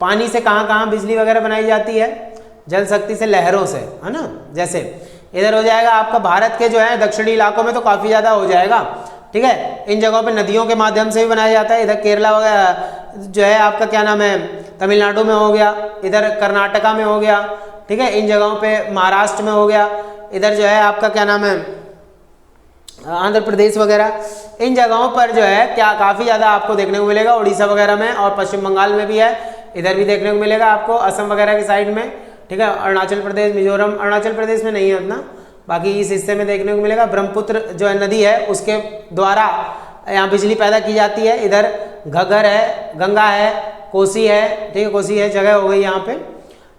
[SPEAKER 1] पानी से कहाँ कहाँ बिजली वगैरह बनाई जाती है? जल शक्ति से, लहरों से, है ना। जैसे इधर हो जाएगा आपका भारत के जो है दक्षिणी इलाकों में तो काफ़ी ज़्यादा हो जाएगा। ठीक है, इन जगहों पे नदियों के माध्यम से भी बनाया जाता है। इधर केरला वगैरह जो है आपका क्या नाम है, तमिलनाडु में हो गया, इधर कर्नाटका में हो गया। ठीक है, इन जगहों पे महाराष्ट्र में हो गया, इधर जो है आपका क्या नाम है आंध्र प्रदेश वगैरह। इन जगहों पर जो है क्या काफ़ी ज़्यादा आपको देखने को मिलेगा। उड़ीसा वगैरह में और पश्चिम बंगाल में भी है, इधर भी देखने को मिलेगा आपको, असम वगैरह की साइड में। ठीक है, अरुणाचल प्रदेश, मिजोरम, अरुणाचल प्रदेश में नहीं है उतना, बाकी इस हिस्से में देखने को मिलेगा। ब्रह्मपुत्र जो है नदी है उसके द्वारा यहाँ बिजली पैदा की जाती है। इधर घग्गर है, गंगा है, कोसी है। ठीक है, कोसी है जगह हो गई यहाँ पे,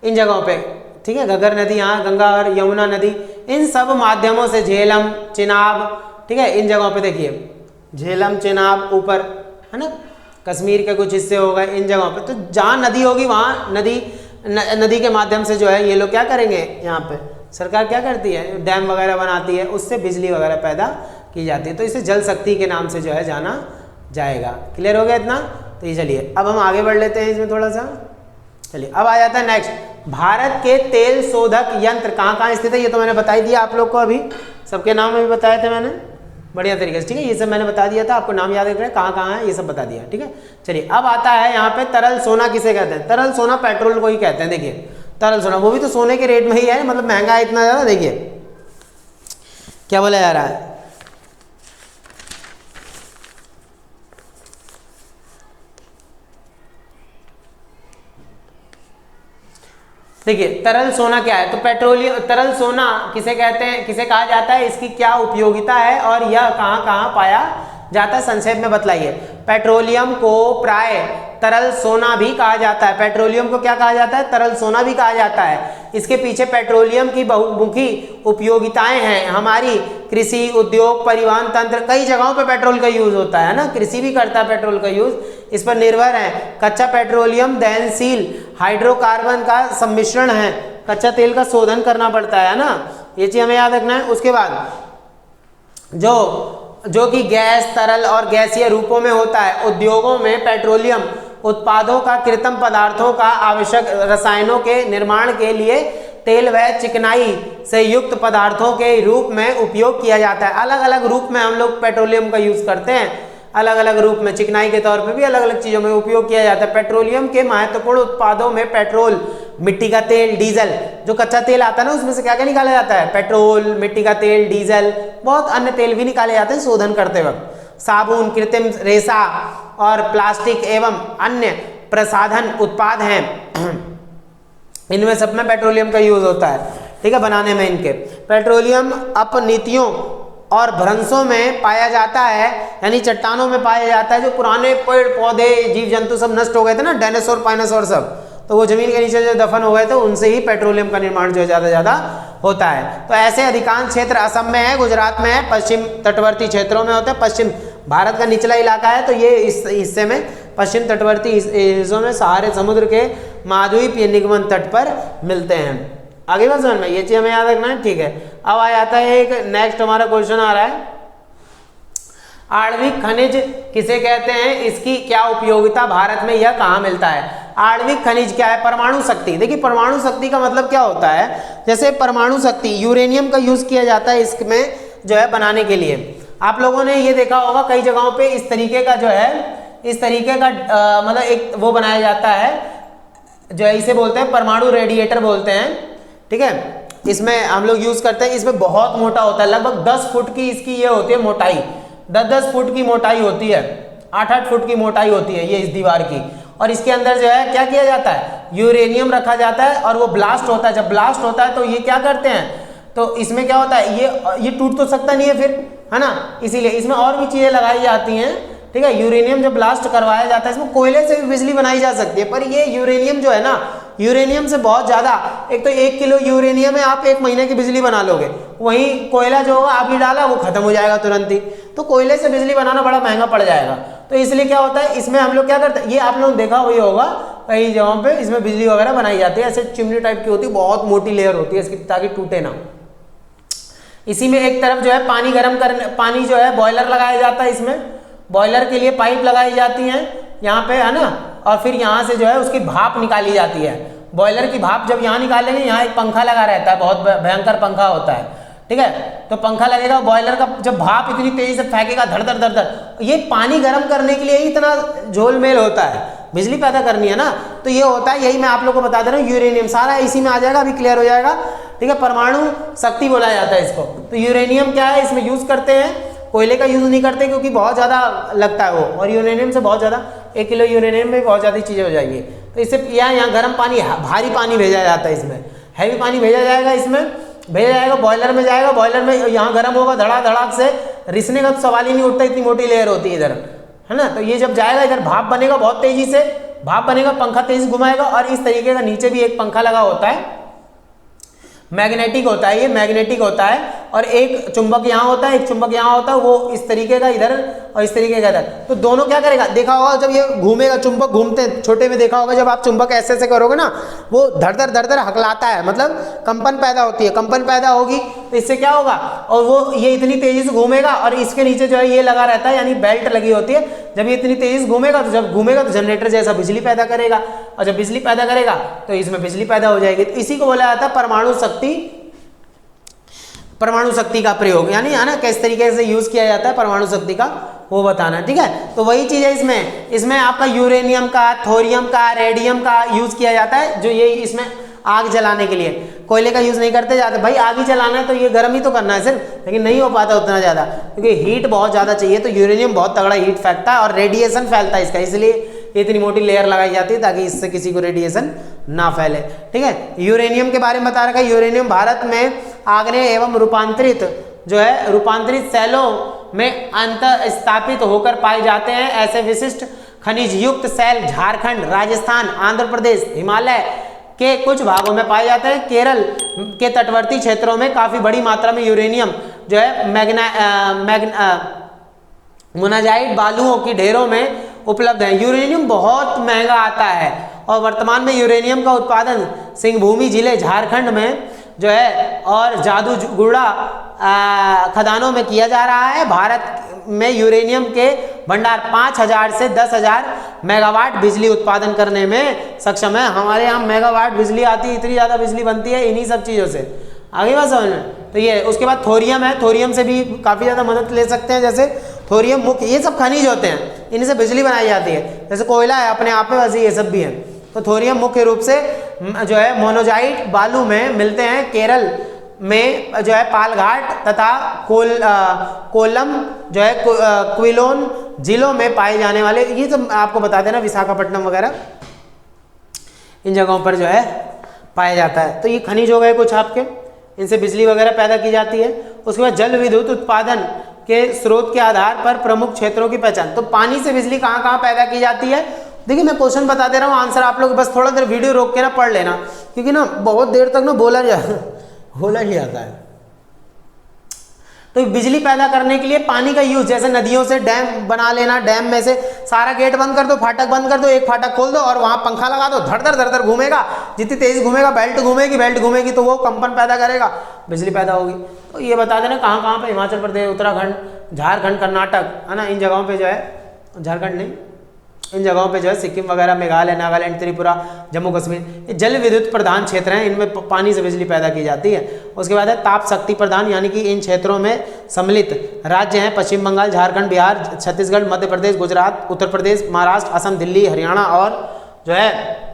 [SPEAKER 1] इन जगहों पे। ठीक है, घग्गर नदी यहाँ, गंगा और यमुना नदी, इन सब माध्यमों से झेलम, चिनाब। ठीक है, इन जगहों पे देखिए झेलम, चिनाब ऊपर, है ना, कश्मीर के कुछ हिस्से हो गए इन जगहों पे। तो जहाँ नदी होगी वहाँ नदी के माध्यम से जो है ये लोग क्या करेंगे, यहाँ पे सरकार क्या करती है, डैम वगैरह बनाती है, उससे बिजली वगैरह पैदा की जाती है। तो इसे जल शक्ति के नाम से जो है जाना जाएगा। क्लियर हो गया इतना? तो ये चलिए अब हम आगे बढ़ लेते हैं इसमें थोड़ा सा। चलिए अब आ जाता है नेक्स्ट, भारत के तेल शोधक यंत्र कहाँ कहाँ स्थित है? ये तो मैंने बता ही दिया आप लोग को, अभी सबके नाम भी बताए थे मैंने। बढ़िया तरीके से, ठीक है। ये सब मैंने बता दिया था, आपको नाम याद रखना है, कहाँ कहाँ है ये सब बता दिया, ठीक है। चलिए अब आता है यहाँ पे तरल सोना किसे कहते हैं। तरल सोना पेट्रोल को ही कहते हैं। देखिए तरल सोना, वो भी तो सोने के रेट में ही है, मतलब महंगा है इतना ज़्यादा। देखिए क्या बोला जा रहा है, देखिए तरल सोना क्या है। तो पेट्रोलियम, तरल सोना किसे कहते हैं, किसे कहा जाता है, इसकी क्या उपयोगिता है और यह कहाँ कहाँ पाया जाता है, संक्षेप में बतलाइए। पेट्रोलियम को प्राय तरल सोना भी कहा जाता है। पेट्रोलियम को क्या कहा जाता है, तरल सोना भी कहा जाता है। इसके पीछे पेट्रोलियम की बहुमुखी उपयोगिताएं हैं। हमारी कृषि, उद्योग, परिवहन तंत्र, कई जगहों पे पेट्रोल का यूज होता है ना, कृषि भी करता है पेट्रोल का यूज, इस पर निर्भर है। कच्चा पेट्रोलियम दहनशील हाइड्रोकार्बन का सम्मिश्रण है। कच्चा तेल का शोधन करना पड़ता है ना, ये चीज हमें याद रखना है। उसके बाद जो कि गैस, तरल और गैसीय रूपों में होता है। उद्योगों में पेट्रोलियम उत्पादों का कृत्रिम पदार्थों का आवश्यक रसायनों के निर्माण के लिए तेल व चिकनाई से युक्त पदार्थों के रूप में उपयोग किया जाता है। अलग अलग रूप में हम लोग पेट्रोलियम का यूज करते हैं, अलग अलग रूप में, चिकनाई के तौर पे भी अलग अलग चीजों में उपयोग किया जाता है। पेट्रोलियम के महत्वपूर्ण उत्पादों में पेट्रोल, मिट्टी का तेल, डीजल, जो कच्चा तेल आता है ना उसमें से क्या क्या निकाला जाता है, पेट्रोल, मिट्टी का तेल, डीजल, बहुत अन्य तेल भी निकाले जाते हैं शोधन करते वक्त। साबुन, कृत्रिम रेशा और प्लास्टिक एवं अन्य प्रसाधन उत्पाद हैं, इनमें सब में पेट्रोलियम का यूज होता है, ठीक है, बनाने में इनके। पेट्रोलियम अपनीतियों और भ्रंशों में पाया जाता है, यानी चट्टानों में पाया जाता है। जो पुराने पेड़ पौधे, जीव जंतु सब नष्ट हो गए थे ना, डायनासोर पाइनासोर सब, तो वो जमीन के नीचे जो दफन हो गए थे, उनसे ही पेट्रोलियम का निर्माण जो ज्यादा ज्यादा होता है। तो ऐसे अधिकांश क्षेत्र असम में है, गुजरात में है, पश्चिम तटवर्ती क्षेत्रों में होते हैं। पश्चिम भारत का निचला इलाका है, तो ये इस हिस्से में, पश्चिम तटवर्ती हिस्सों में सहारे समुद्र के महाद्वीप या निगमन तट पर मिलते हैं। आगे बात समझ में, ये चीज हमें याद रखना है, ठीक है। अब आ जाता है एक नेक्स्ट हमारा क्वेश्चन आ रहा है, आणविक खनिज किसे कहते हैं, इसकी क्या उपयोगिता, भारत में यह कहाँ मिलता है। आणविक खनिज क्या है, परमाणु शक्ति। देखिए परमाणु शक्ति का मतलब क्या होता है, जैसे परमाणु शक्ति, यूरेनियम का यूज किया जाता है इसमें जो है बनाने के लिए। आप लोगों ने ये देखा होगा कई जगहों पे इस तरीके का जो है, इस तरीके का मतलब एक वो बनाया जाता है, जो है इसे बोलते हैं परमाणु रेडिएटर बोलते हैं, ठीक है। इसमें हम लोग यूज करते हैं, इसमें बहुत मोटा होता है, लगभग 10 फुट की इसकी ये होती है मोटाई, 10-10 फुट की मोटाई होती है, 8-8 फुट की मोटाई होती है ये इस दीवार की। और इसके अंदर जो है क्या किया जाता है, यूरेनियम रखा जाता है और वो ब्लास्ट होता है। जब ब्लास्ट होता है तो ये क्या करते हैं, तो इसमें क्या होता है, ये टूट तो सकता नहीं है फिर, है ना, इसीलिए इसमें और भी चीजें लगाई जाती हैं, ठीक है। यूरेनियम जब ब्लास्ट करवाया जाता है, इसमें कोयले से भी बिजली बनाई जा सकती है, पर ये यूरेनियम जो है ना, यूरेनियम से बहुत ज्यादा, एक तो 1 किलो यूरेनियम है, आप 1 महीने की बिजली बना लोगे। वहीं कोयला जो होगा आपने डाला वो खत्म हो जाएगा तुरंत ही, तो कोयले से बिजली बनाना बड़ा महंगा पड़ जाएगा। तो इसलिए क्या होता है, इसमें हम लोग क्या करते हैं, ये आप लोगों ने देखा वही होगा कई जगहों पे इसमें बिजली वगैरह बनाई जाती है, ऐसे चिमनी टाइप की होती है, बहुत मोटी लेयर होती है इसकी, ताकि टूटे ना। इसी में एक तरफ जो है पानी गर्म करने, पानी जो है बॉयलर लगाया जाता है, इसमें बॉयलर के लिए पाइप लगाई जाती है यहाँ पे, है ना, और फिर यहाँ से जो है उसकी भाप निकाली जाती है। बॉयलर की भाप जब यहाँ निकालेंगे, यहाँ एक पंखा लगा रहता है, बहुत भयंकर पंखा होता है, ठीक है। तो पंखा लगेगा, बॉयलर का जब भाप इतनी तेजी से फेंकेगा धड़ धड़ धड़ धड़, ये पानी गर्म करने के लिए ही इतना झोलमेल होता है, बिजली पैदा करनी है ना, तो ये होता है। यही मैं आप लोगों को बता दे रहा हूँ, यूरेनियम सारा इसी में आ जाएगा, अभी क्लियर हो जाएगा, ठीक है। परमाणु शक्ति बोला जाता है इसको। तो यूरेनियम क्या है, इसमें यूज करते हैं, कोयले का यूज नहीं करते क्योंकि बहुत ज्यादा लगता है वो, और यूरेनियम से बहुत ज्यादा, 1 किलो यूरेनियम में बहुत ज्यादा चीजें हो जाएंगी। तो इससे यहाँ गर्म पानी, भारी पानी भेजा जाता है, इसमें हैवी पानी भेजा जाएगा, इसमें भेजा जाएगा, बॉयलर में जाएगा, बॉयलर में यहाँ गर्म होगा धड़ाक से, रिसने का तो सवाल ही नहीं उठता, इतनी मोटी लेयर होती है इधर, है ना। तो ये जब जाएगा इधर भाप बनेगा, बहुत तेजी से भाप बनेगा, पंखा तेजी घुमाएगा, और इस तरीके का नीचे भी एक पंखा लगा होता है, मैग्नेटिक होता है, ये मैग्नेटिक होता है, और एक चुंबक यहाँ होता है, एक चुंबक यहाँ होता है, वो इस तरीके का इधर और इस तरीके का इधर। तो दोनों क्या करेगा, देखा होगा जब ये घूमेगा, चुंबक घूमते हैं, छोटे में देखा होगा, जब आप चुंबक ऐसे ऐसे करोगे ना, वो धड़ धड़ हकलाता है, मतलब कंपन पैदा होती है, कंपन पैदा होगी तो इससे क्या होगा, और वो ये इतनी तेजी से घूमेगा, और इसके नीचे जो है ये लगा रहता है, यानी बेल्ट लगी होती है। जब ये इतनी तेजी से घूमेगा, तो जब घूमेगा तो जनरेटर जैसा बिजली पैदा करेगा, और जब बिजली पैदा करेगा तो इसमें बिजली पैदा हो जाएगी। तो इसी को बोला जाता है परमाणु शक्ति। परमाणु शक्ति का प्रयोग, यानी है ना किस तरीके से यूज किया जाता है परमाणु शक्ति का, वो बताना। ठीक है, तो वही चीज है इसमें आपका यूरेनियम का, थोरियम का, रेडियम का यूज किया जाता है, जो ये इसमें आग जलाने के लिए। कोयले का यूज नहीं करते जाते, भाई आग ही जलाना है तो ये गर्म ही तो करना है सिर्फ, लेकिन नहीं हो पाता उतना ज्यादा, क्योंकि हीट बहुत ज्यादा चाहिए। तो यूरेनियम बहुत तगड़ा हीट फेंकता है और रेडिएशन फैलता है इसका, इसलिए इतनी मोटी लेयर लगाई जाती है ताकि इससे किसी को रेडिएशन ना फैले। ठीक है, यूरेनियम के बारे में बता रखा है। यूरेनियम भारत में आग्नेय एवं रूपांतरित सेलों में अंतर स्थापित होकर पाए जाते हैं। ऐसे विशिष्ट खनिज युक्त सेल झारखंड, राजस्थान, आंध्र प्रदेश, हिमालय के कुछ भागों में पाए जाते हैं। केरल के तटवर्ती क्षेत्रों में काफी बड़ी मात्रा में यूरेनियम जो है मोनाजाइट बालुओं की ढेरों में उपलब्ध है। यूरेनियम बहुत महंगा आता है और वर्तमान में यूरेनियम का उत्पादन सिंहभूमि जिले झारखंड में जो है और जादूगुड़ा खदानों में किया जा रहा है। भारत में यूरेनियम के भंडार 5000 से 10,000 मेगावाट बिजली उत्पादन करने में सक्षम है। हमारे यहाँ मेगावाट बिजली आती है, इतनी ज़्यादा बिजली बनती है इन्हीं सब चीज़ों से। आगे बात समझ में? तो ये उसके बाद थोरियम है, थोरियम से भी काफ़ी ज़्यादा मदद ले सकते हैं। जैसे थोरियम मुख्य, ये सब खनिज होते हैं, इनसे बिजली बनाई जाती है। जैसे कोयला है अपने आप में, वैसे ये सब भी है। तो थोरियम मुख्य रूप से जो है मोनोजाइट बालू में मिलते हैं। केरल में जो है पालघाट तथा कोल्लम जो है क्विलोन जिलों में पाए जाने वाले, ये सब आपको बता देना, विशाखापट्टनम वगैरह इन जगहों पर जो है पाया जाता है। तो ये खनिज हो गए कुछ आपके, इनसे बिजली वगैरह पैदा की जाती है। उसके बाद जल विद्युत उत्पादन के स्रोत के आधार पर प्रमुख क्षेत्रों की पहचान। तो पानी से बिजली कहाँ कहाँ पैदा की जाती है? देखिए मैं क्वेश्चन बता दे रहा हूँ, आंसर आप लोग बस थोड़ा देर वीडियो रोक के ना पढ़ लेना, क्योंकि ना बहुत देर तक ना बोला ही जाता है। तो बिजली पैदा करने के लिए पानी का यूज, जैसे नदियों से डैम बना लेना, डैम में से सारा गेट बंद कर दो, फाटक बंद कर दो, एक फाटक खोल दो और वहां पंखा लगा दो, धड़ धड़ घूमेगा, जितनी तेज घूमेगा बेल्ट घूमेगी तो वो कंपन पैदा करेगा, बिजली पैदा होगी। तो ये बता देना कहाँ कहाँ पे, हिमाचल प्रदेश, उत्तराखंड, झारखंड, कर्नाटक, है ना, इन जगहों पे जो है, झारखंड नहीं, इन जगहों पे जो है सिक्किम वगैरह, मेघालय, नागालैंड, त्रिपुरा, जम्मू कश्मीर, ये जल विद्युत प्रधान क्षेत्र हैं, इनमें पानी से बिजली पैदा की जाती है। उसके बाद है ताप शक्ति प्रधान, यानी कि इन क्षेत्रों में सम्मिलित राज्य हैं पश्चिम बंगाल, झारखंड, बिहार, छत्तीसगढ़, मध्य प्रदेश, गुजरात, उत्तर प्रदेश, महाराष्ट्र, असम, दिल्ली, हरियाणा और जो है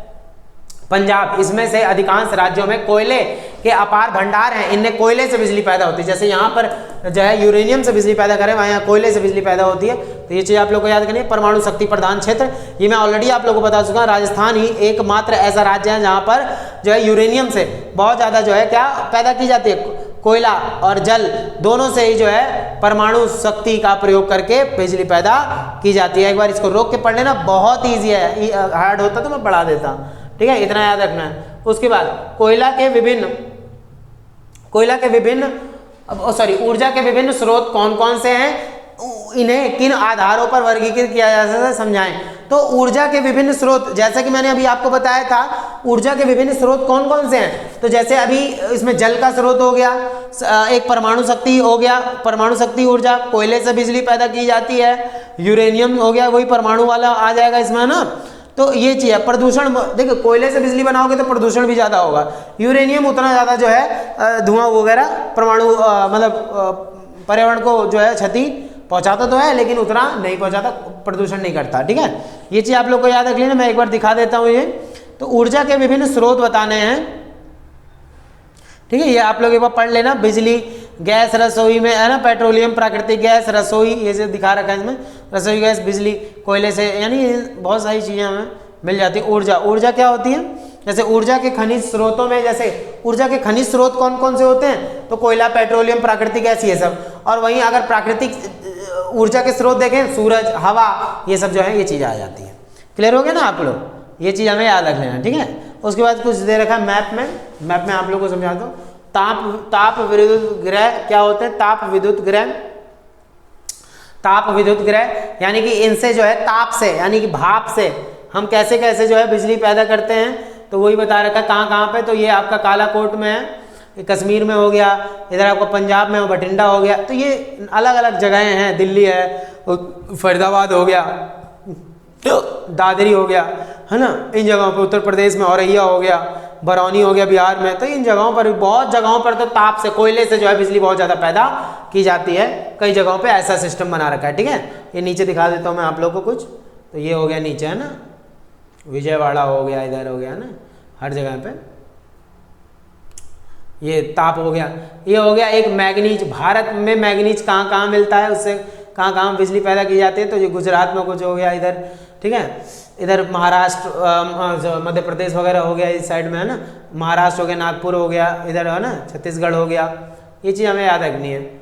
[SPEAKER 1] पंजाब। इसमें से अधिकांश राज्यों में कोयले के अपार भंडार हैं, इनमें कोयले से बिजली पैदा होती है। जैसे यहाँ पर जो है यूरेनियम से बिजली पैदा करें, वहाँ यहाँ कोयले से बिजली पैदा होती है। तो ये चीज़ आप लोग को याद करनी है। परमाणु शक्ति प्रधान क्षेत्र, ये मैं ऑलरेडी आप लोगों को बता चुका हूँ, राजस्थान ही एकमात्र ऐसा राज्य है जहाँ पर जो है यूरेनियम से बहुत ज़्यादा जो है क्या पैदा की जाती है, कोयला और जल दोनों से ही जो है परमाणु शक्ति का प्रयोग करके बिजली पैदा की जाती है। एक बार इसको रोक के पढ़ लेना, बहुत ईजी है, हार्ड होता तो मैं पढ़ा देता, ठीक है, इतना याद रखना है। उसके बाद ऊर्जा के विभिन्न स्रोत कौन कौन से हैं, इन्हें किन आधारों पर वर्गीकृत किया जा सकता है, समझाएं। तो ऊर्जा के विभिन्न स्रोत, जैसा कि मैंने अभी आपको बताया था, ऊर्जा के विभिन्न स्रोत कौन कौन से हैं। तो जैसे अभी इसमें जल का स्रोत हो गया, एक परमाणु शक्ति हो गया, परमाणु शक्ति ऊर्जा, कोयले से बिजली पैदा की जाती है, यूरेनियम हो गया, वही परमाणु वाला आ जाएगा इसमें ना। तो ये चीज़ है। प्रदूषण, देखो कोयले से बिजली बनाओगे तो प्रदूषण भी ज़्यादा होगा, यूरेनियम उतना ज़्यादा जो है धुआं वगैरह परमाणु मतलब पर्यावरण को जो है क्षति पहुंचाता तो है, लेकिन उतना नहीं पहुंचाता, प्रदूषण नहीं करता, ठीक है। ये चीज़ आप लोग को याद रख लेना, मैं एक बार दिखा देता हूँ ये। तो ऊर्जा के विभिन्न स्रोत बताने हैं, ठीक है, ये आप लोग एक बार पढ़ लेना। बिजली, गैस रसोई में है ना, पेट्रोलियम, प्राकृतिक गैस, रसोई, ये जो दिखा रखा है इसमें, रसोई गैस, बिजली, कोयले से, यानी बहुत सारी चीज़ें हमें मिल जाती है। ऊर्जा क्या होती है, जैसे ऊर्जा के खनिज स्रोतों में, जैसे ऊर्जा के खनिज स्रोत कौन कौन से होते हैं, तो कोयला, पेट्रोलियम, प्राकृतिक गैस, ये सब। और वहीं अगर प्राकृतिक ऊर्जा के स्रोत देखें, सूरज, हवा, ये सब जो है ये चीज़ आ जाती है। क्लियर हो गया ना आप लोग, ये चीज़ हमें याद रख लेना, ठीक है। उसके बाद कुछ दे रखा है मैप में आप लोग को समझा दो। ताप विद्युत ग्रह क्या होते हैं, ताप विद्युत ग्रह यानी कि इनसे जो है ताप से, यानी कि भाप से हम कैसे कैसे जो है बिजली पैदा करते हैं, तो वही बता रखा है कहाँ पे। तो ये आपका कालाकोट में है, कश्मीर में हो गया, इधर आपका पंजाब में बठिंडा हो गया, तो ये अलग अलग जगहें हैं, दिल्ली है, फरीदाबाद हो गया, तो दादरी हो गया, है ना, इन जगहों पे, उत्तर प्रदेश में औरैया हो गया, बरौनी हो गया बिहार में, तो इन जगहों पर भी बहुत जगहों पर तो ताप से, कोयले से जो है बिजली बहुत ज़्यादा पैदा की जाती है। कई जगहों पे ऐसा सिस्टम बना रखा है। ठीक है, ये नीचे दिखा देता हूँ मैं आप लोगों को कुछ। तो ये हो गया नीचे, है ना, विजयवाड़ा हो गया, इधर हो गया ना, हर जगह पे ये ताप हो गया। ये हो गया एक मैग्नीज। भारत में मैग्नीज कहाँ कहाँ मिलता है, उससे कहाँ कहाँ बिजली पैदा की जाती है। तो ये गुजरात में कुछ हो गया इधर, ठीक है, इधर महाराष्ट्र, मध्य प्रदेश वगैरह हो गया इस साइड में, है ना, महाराष्ट्र हो गया, नागपुर हो गया, इधर है ना, छत्तीसगढ़ हो गया। ये चीज़ हमें याद रखनी है।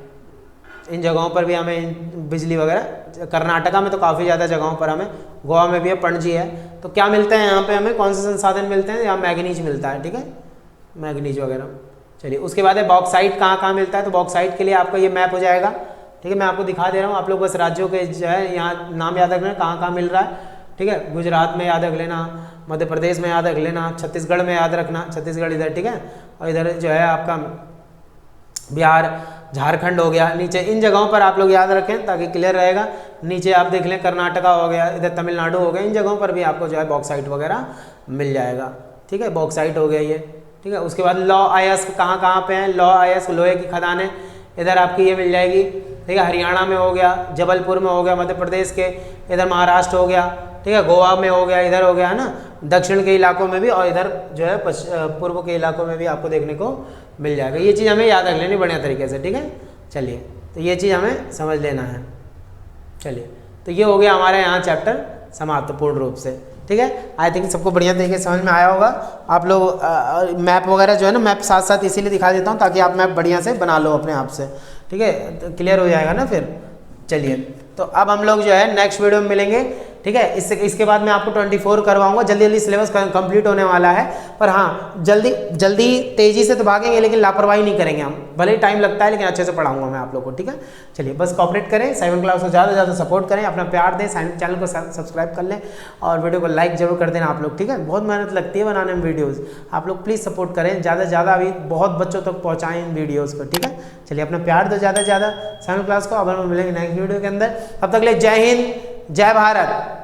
[SPEAKER 1] इन जगहों पर भी हमें बिजली वगैरह, कर्नाटका में तो काफ़ी ज़्यादा जगहों पर हमें, गोवा में भी है, पणजी है। तो क्या मिलते हैं यहाँ पे हमें, कौन से संसाधन मिलते हैं, यहाँ मैग्नीज मिलता है। ठीक है, मैग्नीज वगैरह। चलिए, उसके बाद है बॉक्साइट कहाँ कहाँ मिलता है। तो बॉक्साइट के लिए आपका ये मैप हो जाएगा। ठीक है, मैं आपको दिखा दे रहा हूँ, आप लोग बस राज्यों के जो है यहाँ नाम याद रखना, कहाँ कहाँ मिल रहा है। ठीक है, गुजरात में याद रख लेना, मध्य प्रदेश में याद रख लेना, छत्तीसगढ़ में याद रखना, छत्तीसगढ़ इधर, ठीक है, और इधर जो है आपका बिहार, झारखंड हो गया नीचे। इन जगहों पर आप लोग याद रखें ताकि क्लियर रहेगा। नीचे आप देख लें, कर्नाटका हो गया, इधर तमिलनाडु हो गया, इन जगहों पर भी आपको जो है बॉक्साइट वगैरह मिल जाएगा। ठीक है, बॉक्साइट हो गया ये। ठीक है, उसके बाद लौ अयस्क कहाँ कहाँ पे हैं, लौ अयस्क लोहे की खदानें इधर आपकी ये मिल जाएगी। ठीक है, हरियाणा में हो गया, जबलपुर में हो गया, मध्य प्रदेश के, इधर महाराष्ट्र हो गया। ठीक है, गोवा में हो गया, इधर हो गया, है ना, दक्षिण के इलाकों में भी, और इधर जो है पूर्व के इलाकों में भी आपको देखने को मिल जाएगा। ये चीज़ हमें याद रख लेनी बढ़िया तरीके से। ठीक है, चलिए, तो ये चीज़ हमें समझ लेना है। चलिए, तो ये हो गया हमारे यहाँ चैप्टर समाप्त पूर्ण रूप से। ठीक है, आई थिंक सबको बढ़िया तरीके से समझ में आया होगा। आप लोग मैप वगैरह जो है ना, मैप साथ साथ इसीलिए दिखा देता हूँ ताकि आप मैप बढ़िया से बना लो अपने आप से। ठीक है, तो क्लियर हो जाएगा ना फिर। चलिए, तो अब हम लोग जो है नेक्स्ट वीडियो में मिलेंगे। ठीक है, इसके बाद मैं आपको 24 करवाऊंगा। जल्दी जल्दी सिलेबस कंप्लीट होने वाला है, पर हाँ जल्दी तेजी से तो भागेंगे, लेकिन लापरवाही नहीं करेंगे हम। भले ही टाइम लगता है, लेकिन अच्छे से पढ़ाऊंगा मैं आप लोग को। ठीक है, चलिए, बस कॉपरेट करें, 7 क्लास को ज़्यादा से ज़्यादा सपोर्ट करें, अपना प्यार दें, चैनल को सब्सक्राइब कर लें और वीडियो को लाइक जरूर कर देना आप लोग। ठीक है, बहुत मेहनत लगती है बनाने में वीडियोज़, आप लोग प्लीज़ सपोर्ट करें ज़्यादा से ज़्यादा, अभी बहुत बच्चों तक पहुँचाएँ इन वीडियोज़ को। ठीक है, चलिए, अपना प्यार दो ज़्यादा से ज़्यादा 7 क्लास को। अब हम मिलेंगे नेक्स्ट वीडियो के अंदर। तब तक ले जय हिंद, जय भारत।